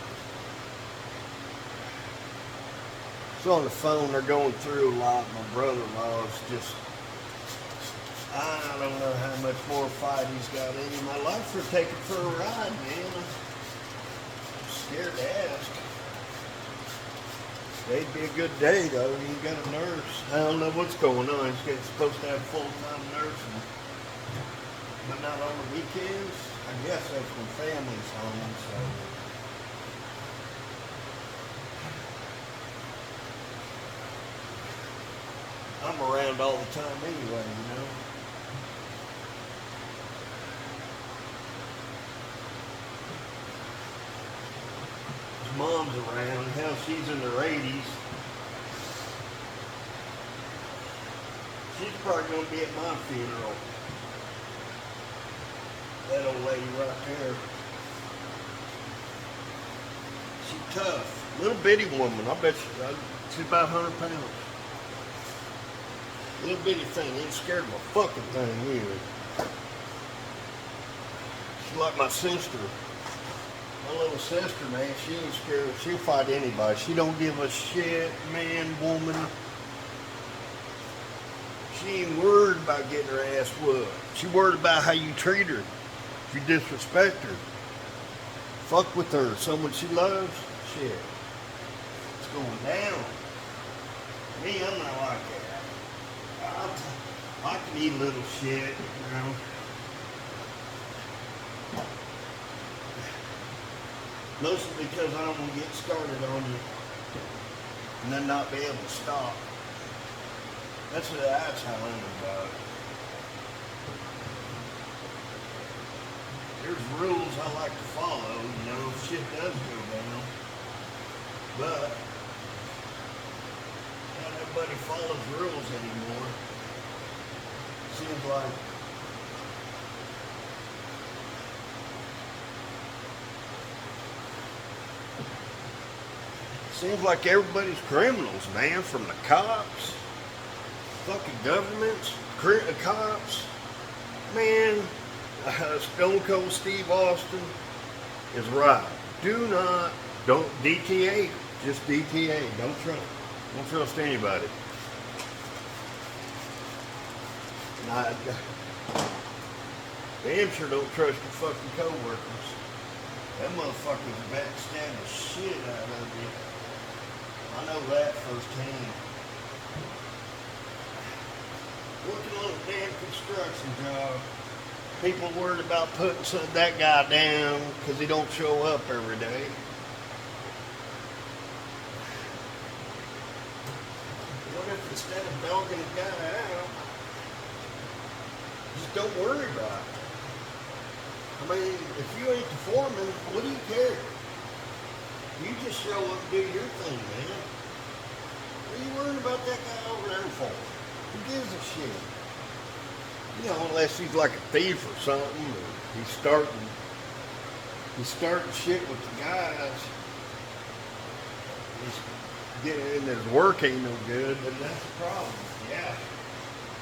So on the phone, they're going through a lot. My brother-in-law's just, I don't know how much more fight he's got in him. I'd like for take it for a ride, man. I'm scared to ask. Today'd be a good day, though. He got a nurse. I don't know what's going on. He's supposed to have full-time nursing, but not on the weekends. I guess that's when family's home, so. I'm around all the time anyway, you know. His mom's around. Hell, she's in her 80s. She's probably going to be at my funeral. That old lady right there. She's tough. Little bitty woman. I bet she's about 100 pounds. Little bitty thing. Ain't scared of a fucking thing either. She's like my sister. My little sister, man. She ain't scared. She'll fight anybody. She don't give a shit, man, woman. She ain't worried about getting her ass whooped. She worried about how you treat her. If you disrespect her, fuck with her. Someone she loves, shit. It's going down. Me, I'm not like that. I can eat a little shit, you know. Mostly because I don't want to get started on you and then not be able to stop. That's how I'm about it. There's rules I like to follow, you know, if shit does go down. But not everybody follows rules anymore. Seems like everybody's criminals, man, from the cops, fucking governments, cops, man. Stone Cold Steve Austin is right. Don't DTA, just DTA. Don't trust anybody. And I damn sure don't trust your fucking coworkers. That motherfucker's backstab the shit out of you. I know that firsthand. working on a damn construction job. People worried about putting that guy down because he don't show up every day. What if instead of dogging the guy out, just don't worry about it? I mean, if you ain't the foreman, what do you care? You just show up and do your thing, man. What are you worrying about that guy over there for? Who gives a shit? You know, unless he's like a thief or something, or he's starting shit with the guys. He's getting in his work ain't no good, but that's the problem. Yeah.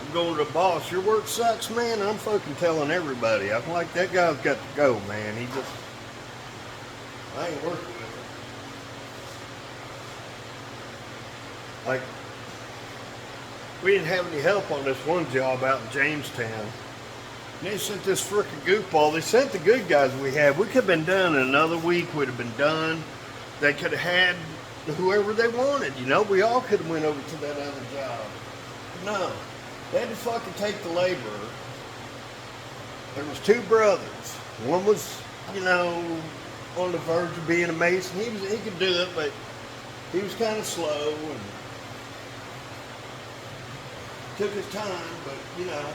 I'm going to the boss. Your work sucks, man. I'm fucking telling everybody. I'm like, that guy's got to go, man. I ain't working with him. Like, we didn't have any help on this one job out in Jamestown. And they sent this frickin' goofball. They sent the good guys we had. We could have been done in another week. We'd have been done. They could have had whoever they wanted. You know, we all could have went over to that other job. No. They had to fucking take the laborer. There was two brothers. One was, you know, on the verge of being a mason. He could do it, but he was kind of slow and took his time. But you know,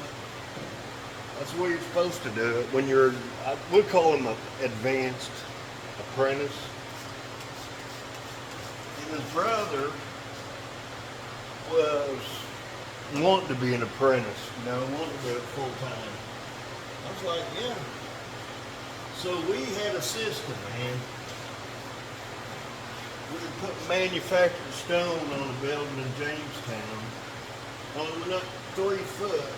that's the way you're supposed to do it when you're. We call him an advanced apprentice. And his brother was wanting to be an apprentice, you know, wanting to do it full time. I was like, yeah. So we had a system, man. We were putting manufactured stone on a building in Jamestown. Only we're not 3 foot.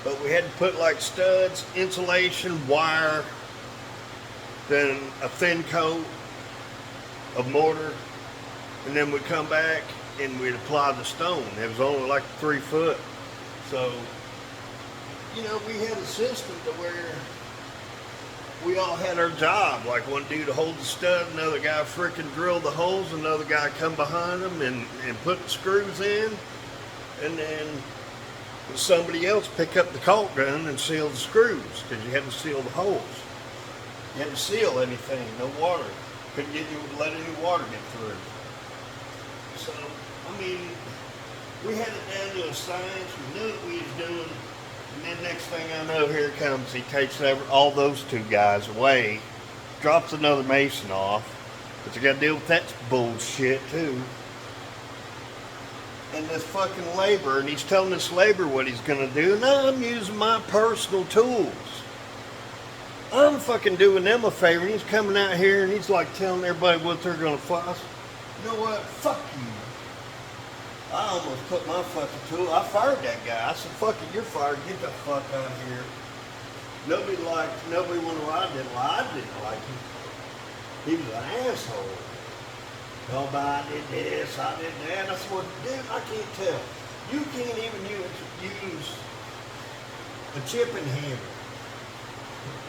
But we had to put like studs, insulation, wire, then a thin coat of mortar, and then we'd come back and we'd apply the stone. It was only like 3 foot. So, you know, we had a system to where we all had our job. Like one dude to hold the stud, another guy freaking drilled the holes, another guy come behind them and put the screws in, and then somebody else pick up the caulk gun and seal the screws, because you had to seal the holes. You had to seal anything, no water. Couldn't let any water get through. So, I mean, we had it down to a science. We knew what we was doing. And then next thing I know, here it comes. He takes all those two guys away, drops another mason off, but you got to deal with that bullshit too. And this fucking labor, and he's telling this labor what he's gonna do. No, I'm using my personal tools. I'm fucking doing them a favor. He's coming out here and he's like telling everybody what they're gonna fuss. You know what? Fuck you. I almost put my fucking tool. I fired that guy. I said, fuck it, you're fired. Get the fuck out of here. Nobody wondered why I didn't like him. He was an asshole. Nobody did this, I did that. I said, well, dude, I can't tell. You can't even use a chipping hammer.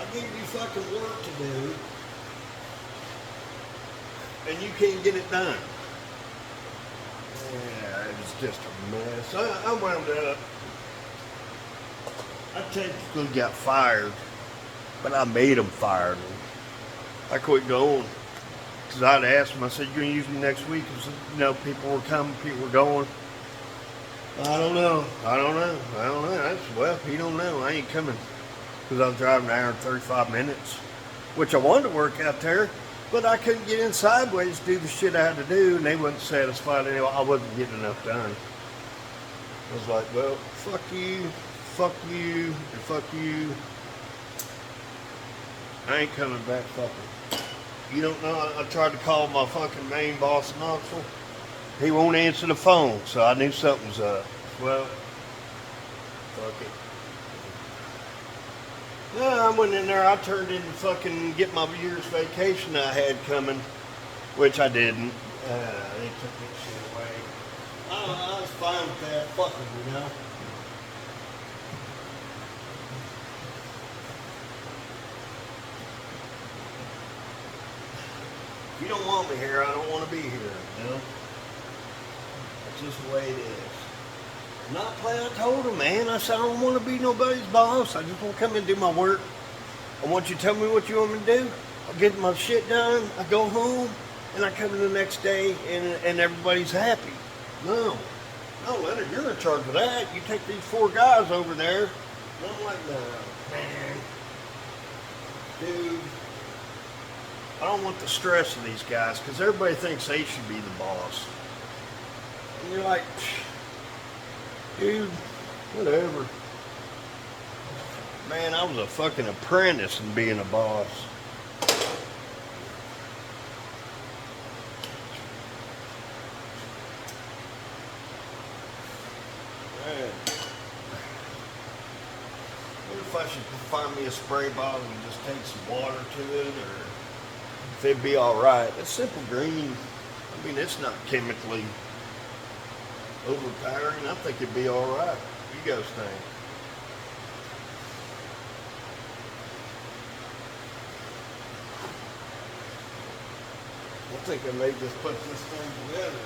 I give you fucking work to do, and you can't get it done. Yeah, it was just a mess. I wound up, I technically got fired, but I made them fire me. I quit going. Because I'd asked him, I said, you're going to use me next week? Because, you know, people were coming, people were going. I don't know. Well, he don't know. I ain't coming. Because I was driving an hour and 35 minutes, which I wanted to work out there, but I couldn't get in sideways to do the shit I had to do, and they wasn't satisfied anyway. I wasn't getting enough done. I was like, well, fuck you, and fuck you. I ain't coming back, fucking. You don't know, I tried to call my fucking main boss in Knoxville. He won't answer the phone, so I knew something was up. Well, fuck it. No, I went in there, I turned in to fucking get my year's vacation I had coming, which I didn't. They took that shit away. I was fine with that, fuck them, you know. If you don't want me here, I don't want to be here, you know? That's just the way it is. Not play. I told him, man. I said, I don't want to be nobody's boss. I just want to come and do my work. I want you to tell me what you want me to do. I get my shit done. I go home, and I come in the next day, and everybody's happy. No, Leonard, you're in charge of that. You take these 4 guys over there. And I'm like, no, man, dude. I don't want the stress of these guys because everybody thinks they should be the boss. And you're like, dude, whatever. Man, I was a fucking apprentice in being a boss. Man. What if I should find me a spray bottle and just take some water to it, or if it'd be alright? It's simple green. I mean, it's not chemically overpowering. I think it'd be alright. You guys think? I think I may just put this thing together.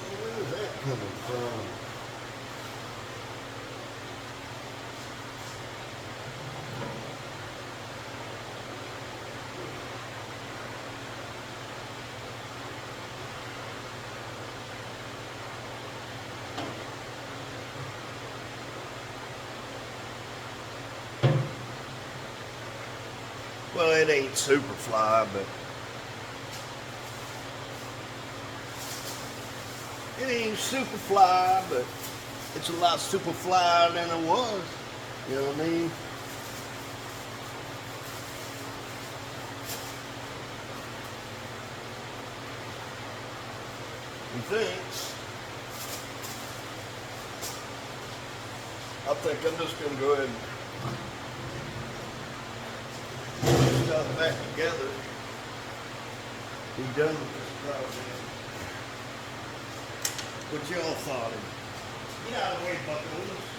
Where is that coming from? Well, it ain't Superfly, but it ain't Superfly, but it's a lot Superfly than it was. You know what I mean? He thinks. I think I'm just gonna go ahead and stuff back together. Be done with this project. What y'all thought of it? Get out of the way, buckaroos.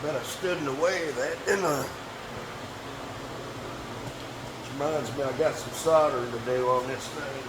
Bet I stood in the way of that, didn't I? Which reminds me, I got some soldering to do on this thing.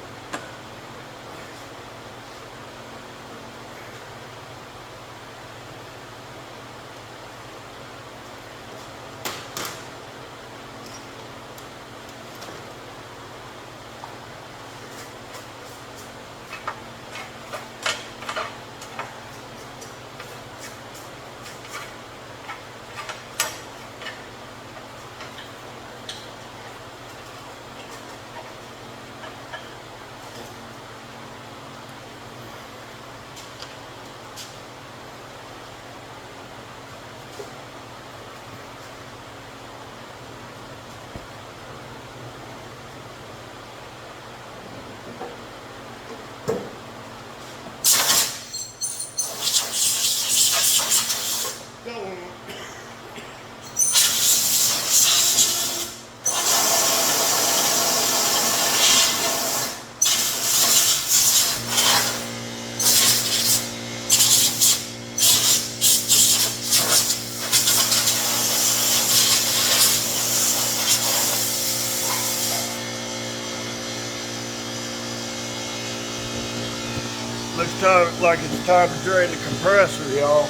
like it's time to drain the compressor, y'all.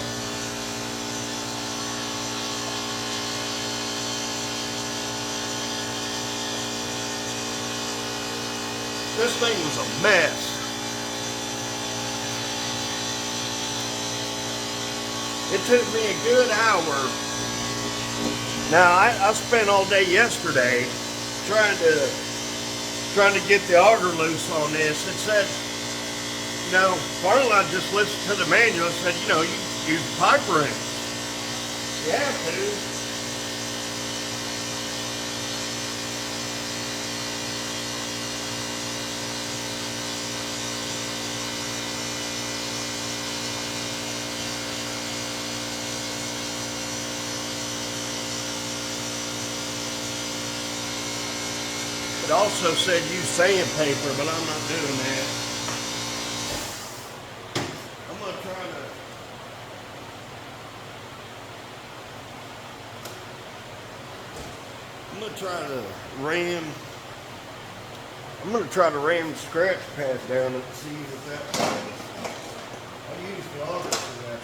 This thing was a mess. It took me a good hour. Now I spent all day yesterday trying to get the auger loose on this. It said, finally I just listened to the manual. It said, you use pipe ring. You have to. It also said use sandpaper, but I'm not doing that. I'm gonna try to ram the scratch pad down and see if that works. I use the auger for that.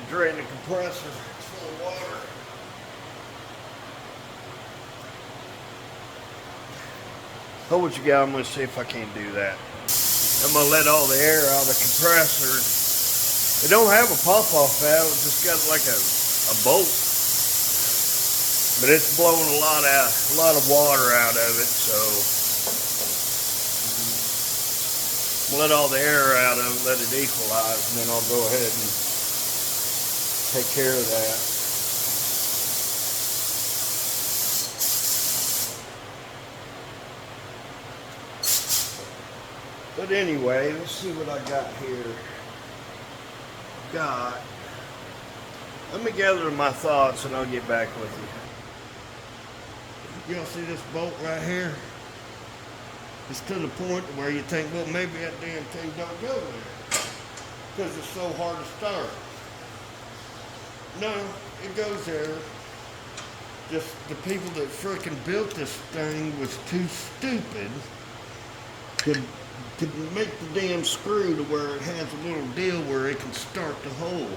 Drain the compressor. It's full of water. Hold what you got. I'm going to see if I can't do that. I'm going to let all the air out of the compressor. It don't have a pop-off valve. It's just got like a bolt. But it's blowing a lot of water out of it. So I'm going to let all the air out of it, let it equalize, and then I'll go ahead and take care of that. But anyway, let's see what I got here. Let me gather my thoughts and I'll get back with you. Y'all see this bolt right here? It's to the point where you think, well, maybe that damn thing don't go there because it's so hard to start. No, it goes there. Just the people that frickin' built this thing was too stupid to make the damn screw to where it has a little deal where it can start the hole.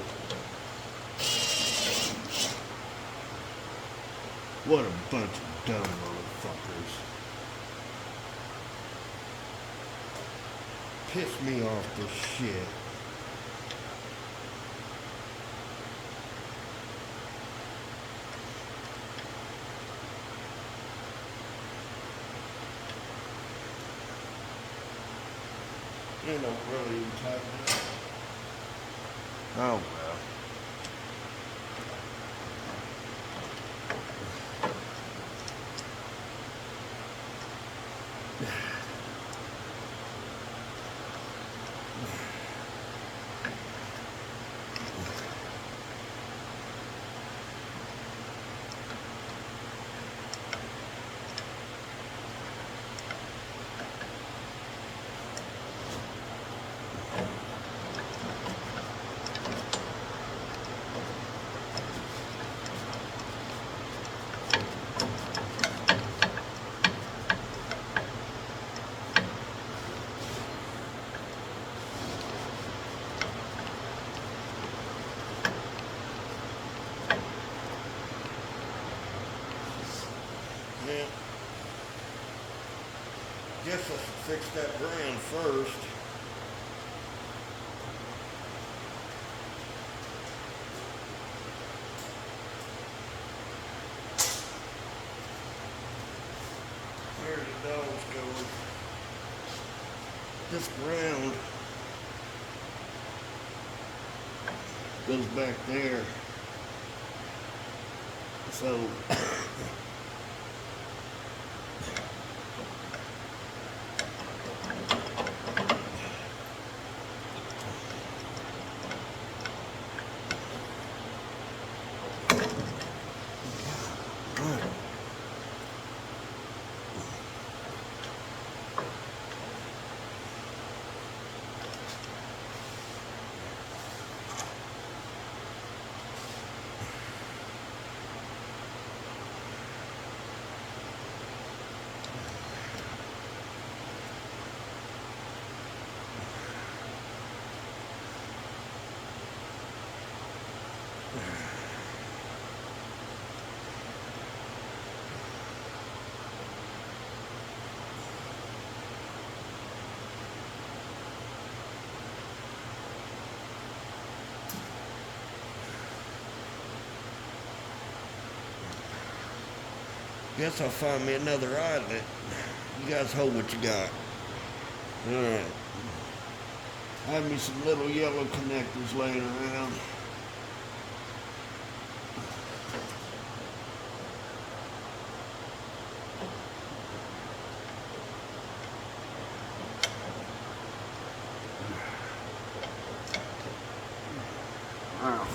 What a bunch of dumb motherfuckers. Piss me off this shit. You know, really even tighten it up. Oh well. Yeah. Guess I should fix that ground first. Where the dog's going? This ground goes back there. So guess I'll find me another outlet. You guys hold what you got. Alright. I have me some little yellow connectors laying around. Wow.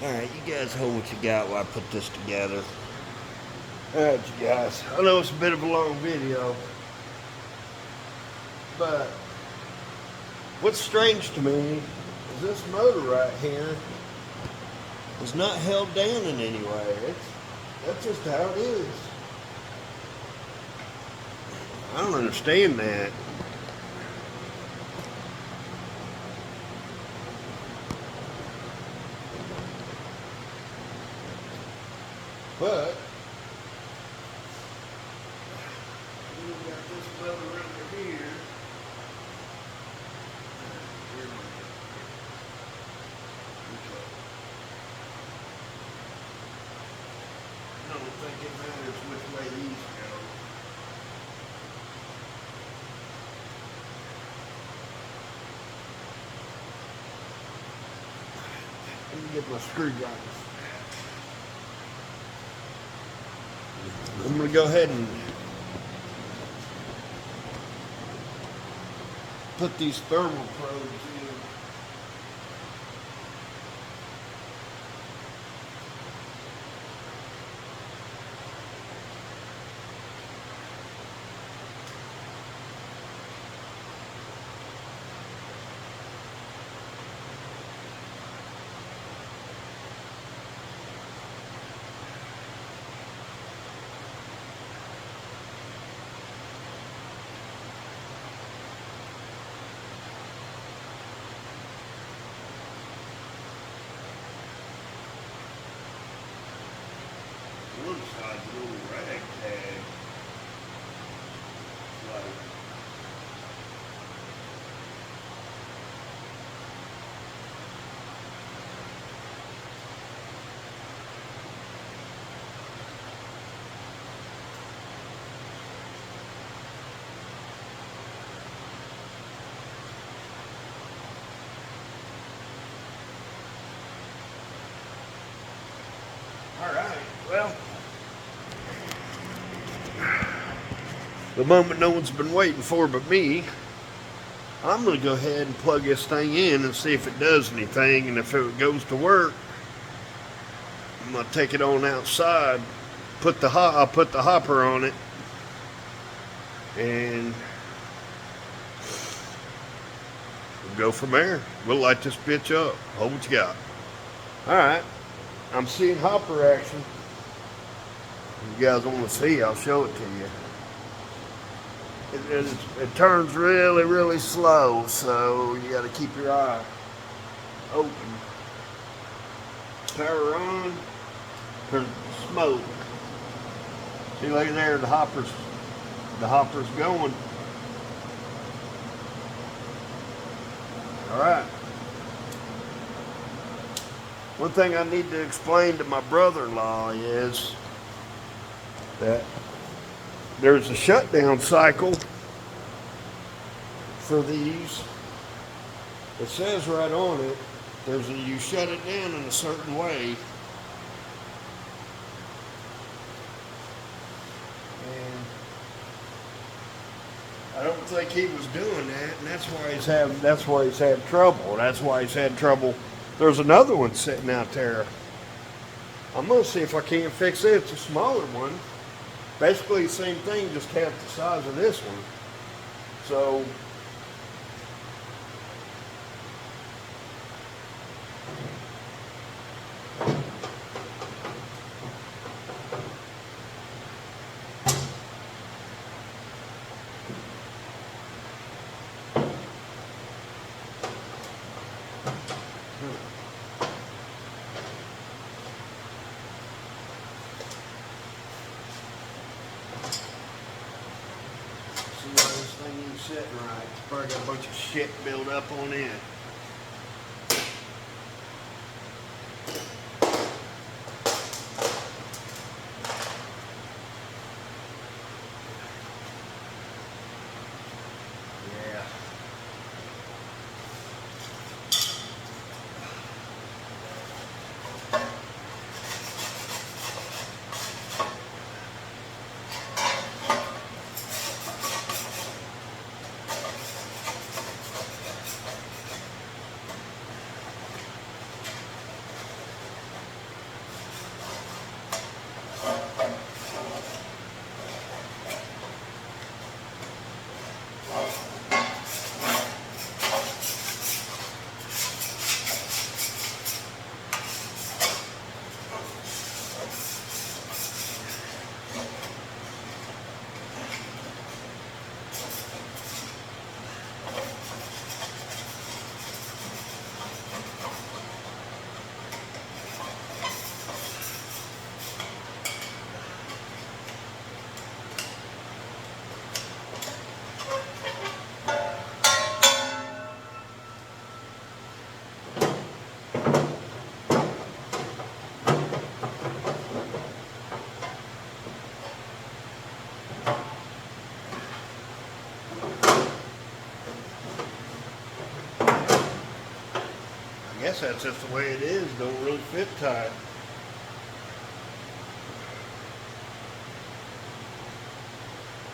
Alright, you guys hold what you got while I put this together. Alright, you guys. I know it's a bit of a long video, but what's strange to me is this motor right here is not held down in any way. That's just how it is. I don't understand that. But we got this motor over here. Okay. I don't think it matters which way these go. Let me get my screwdriver. I'm going to go ahead and put these thermal probes in. looks like a little ragtag. Like, all right, well, the moment no one's been waiting for but me, I'm going to go ahead and plug this thing in and see if it does anything, and if it goes to work, I'm going to take it on outside, I'll put the hopper on it, and we'll go from there. We'll light this bitch up. Hold what you got. All right. I'm seeing hopper action. If you guys want to see, I'll show it to you. It turns really, really slow, so you got to keep your eye open. Power on. There's smoke. See, look there, the hopper's going. All right. One thing I need to explain to my brother-in-law is that there's a shutdown cycle for these. It says right on it, you shut it down in a certain way. And I don't think he was doing that, and that's why he's had trouble. That's why he's had trouble. There's another one sitting out there. I'm gonna see if I can't fix it. It's a smaller one. Basically the same thing, just half the size of this one. So this thing ain't sitting right. It's probably got a bunch of shit built up on it. Yeah. I guess that's just the way it is. Don't really fit tight.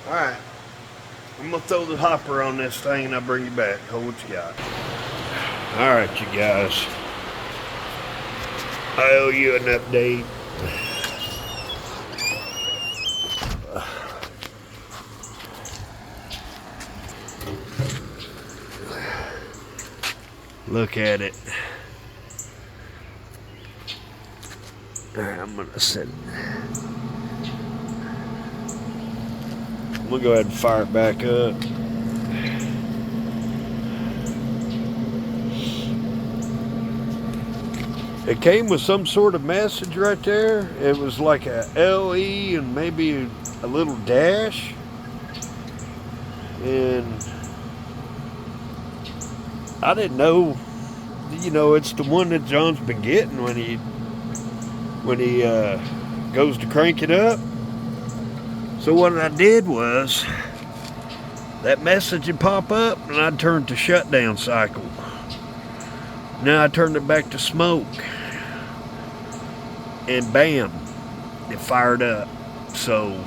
Alright. I'm going to throw the hopper on this thing and I'll bring you back. Hold what you got. Alright, you guys. I owe you an update. Look at it. Alright, I'm gonna sit. I'm gonna go ahead and fire it back up. It came with some sort of message right there. It was like a LE and maybe a little dash. And I didn't know, you know, it's the one that John's been getting when he goes to crank it up. So what I did was, that message would pop up and I'd turn to shutdown cycle. Now I turned it back to smoke. And bam, it fired up. So,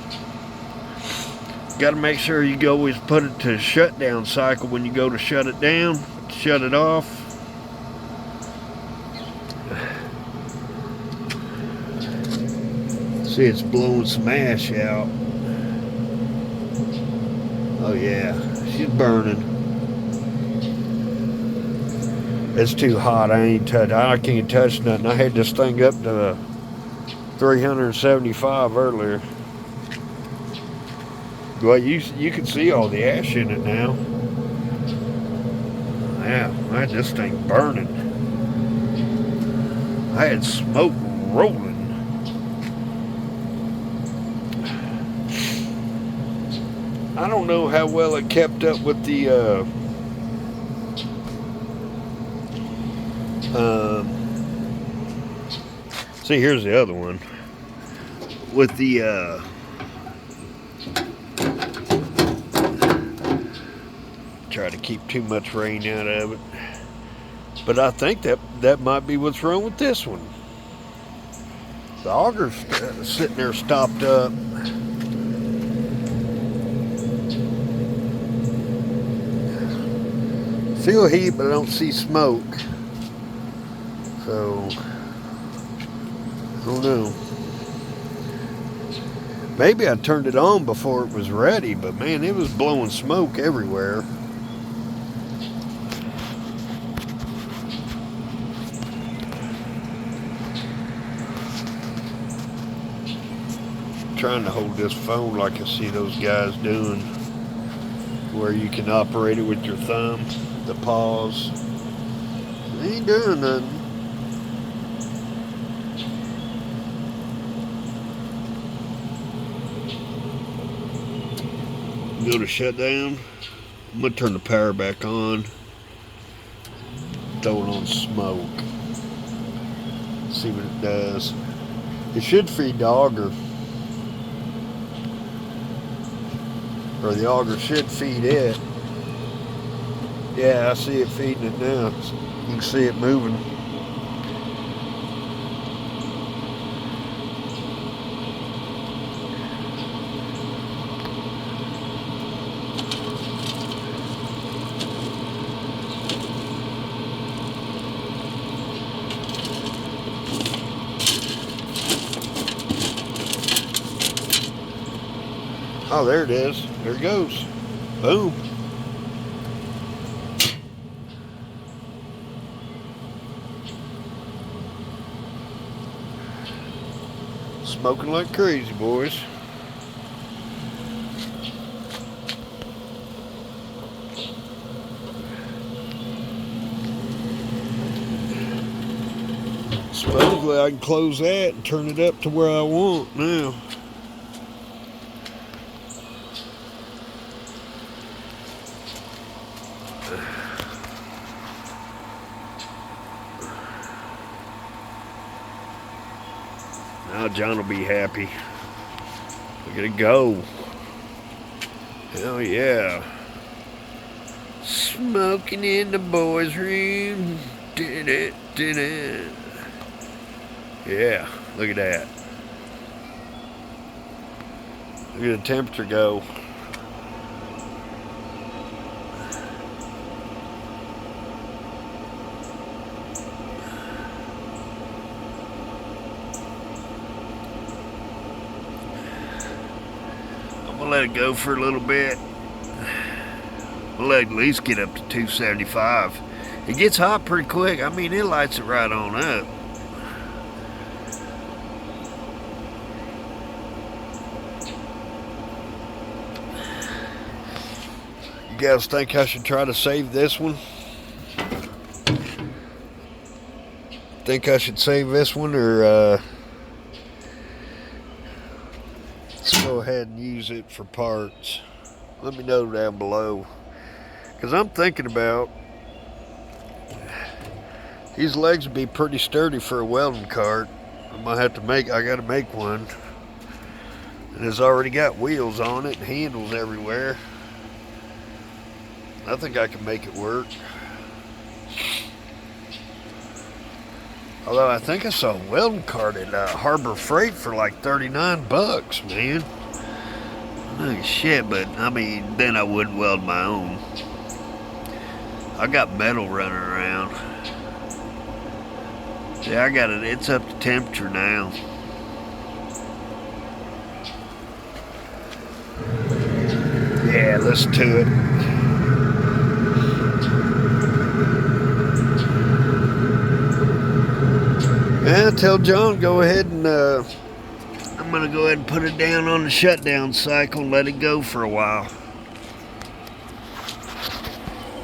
got to make sure you always put it to shutdown cycle when you go to shut it down, shut it off. See, it's blowing some ash out. Oh yeah, she's burning. It's too hot. I can't touch nothing. I had this thing up to 375 earlier. Well, you can see all the ash in it now. Yeah, I had this thing burning. I had smoke rolling. I don't know how well it kept up with the see, here's the other one with the try to keep too much rain out of it, but I think that might be what's wrong with this one. The auger's sitting there stopped up. Feel heat, but I don't see smoke. So, I don't know. Maybe I turned it on before it was ready, but man, it was blowing smoke everywhere. Trying to hold this phone like I see those guys doing, where you can operate it with your thumb, the pause. It ain't doing nothing. Go to shutdown. I'm gonna turn the power back on. Throw it on smoke. See what it does. It should feed the auger. Or the auger should feed it. Yeah, I see it feeding it now. You can see it moving. Oh, there it is. There it goes. Boom. Smoking like crazy, boys. Supposedly I can close that and turn it up to where I want now. Now John will be happy. Look at it go. Hell yeah. Smoking in the boys' room. Did it. Yeah, look at that. Look at the temperature go. We'll let it go for a little bit. We'll let it at least get up to 275. It gets hot pretty quick. I mean, it lights it right on up. You guys think I should try to save this one? think I should save this one, or let's go ahead and use it for parts? Let me know down below. Because I'm thinking about, these legs would be pretty sturdy for a welding cart. I gotta make one. And it's already got wheels on it and handles everywhere. I think I can make it work. Although I think I saw a welding cart at Harbor Freight for like 39 bucks, man. Oh shit, but I mean, then I wouldn't weld my own. I got metal running around. Yeah, I got it. It's up to temperature now. Yeah, listen to it. Yeah, tell John, go ahead and, I'm going to go ahead and put it down on the shutdown cycle and let it go for a while.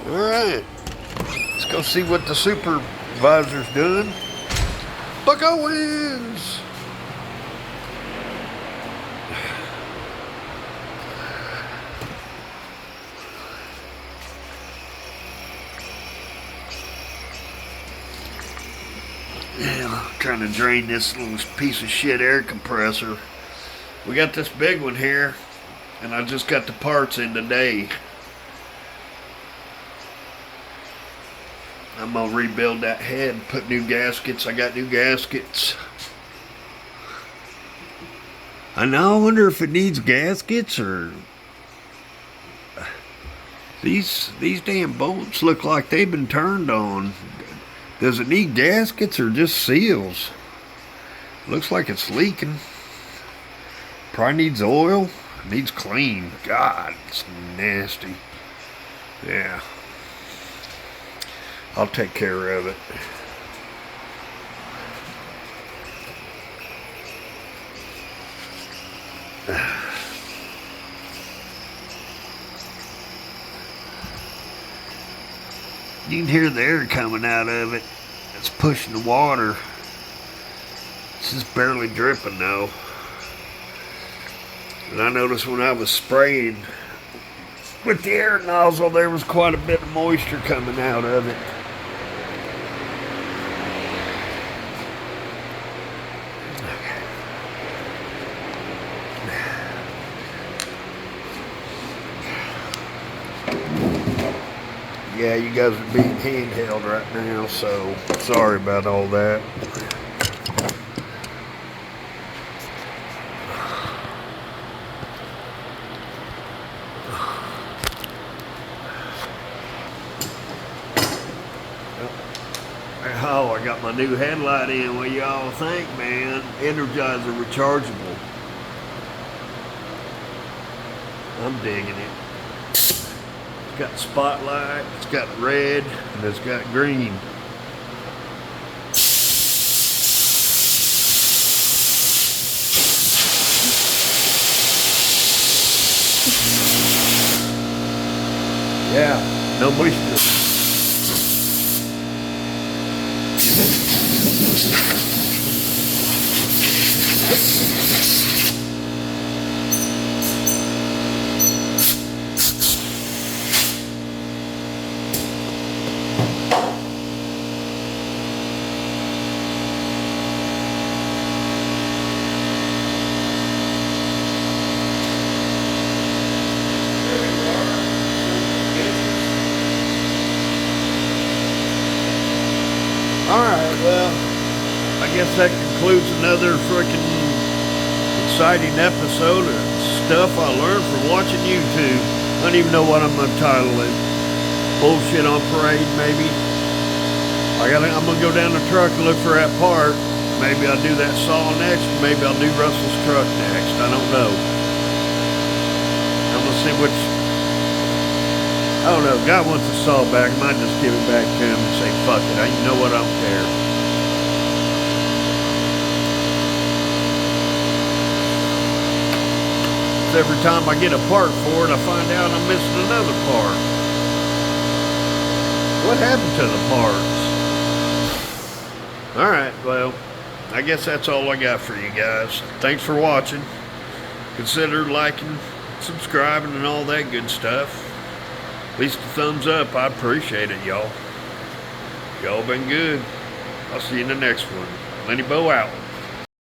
Alright, let's go see what the supervisor's doing. Bucko wins! Yeah, I'm trying to drain this little piece of shit air compressor. We got this big one here, and I just got the parts in today. I'm gonna rebuild that head, put new gaskets. I got new gaskets. I wonder if it needs gaskets or these damn bolts look like they've been turned on. Does it need gaskets or just seals? Looks like it's leaking. Probably needs oil. Needs clean. God, it's nasty. Yeah. I'll take care of it. You can hear the air coming out of it. It's pushing the water. It's just barely dripping though. And I noticed when I was spraying with the air nozzle, there was quite a bit of moisture coming out of it. Yeah, you guys are being handheld right now, so sorry about all that. Oh, I got my new headlight in. What y'all think, man? Energizer rechargeable. I'm digging it. It's got spotlight, it's got red, and it's got green. Yeah, no moisture. Alright, well, I guess that concludes another freaking exciting episode of stuff I learned from watching YouTube. I don't even know what I'm gonna title it. Bullshit on parade, maybe. I'm gonna go down the truck and look for that part. Maybe I'll do that saw next, maybe I'll do Russell's truck next. I don't know. I'm gonna see which. I don't know, God wants the saw back, I might just give it back to him and say, fuck it, you know what, I don't care. Every time I get a part for it, I find out I'm missing another part. What happened to the parts? Alright, well, I guess that's all I got for you guys. Thanks for watching. Consider liking, subscribing, and all that good stuff. At least a thumbs up. I appreciate it, y'all. Y'all been good. I'll see you in the next one. Lenny Bo out.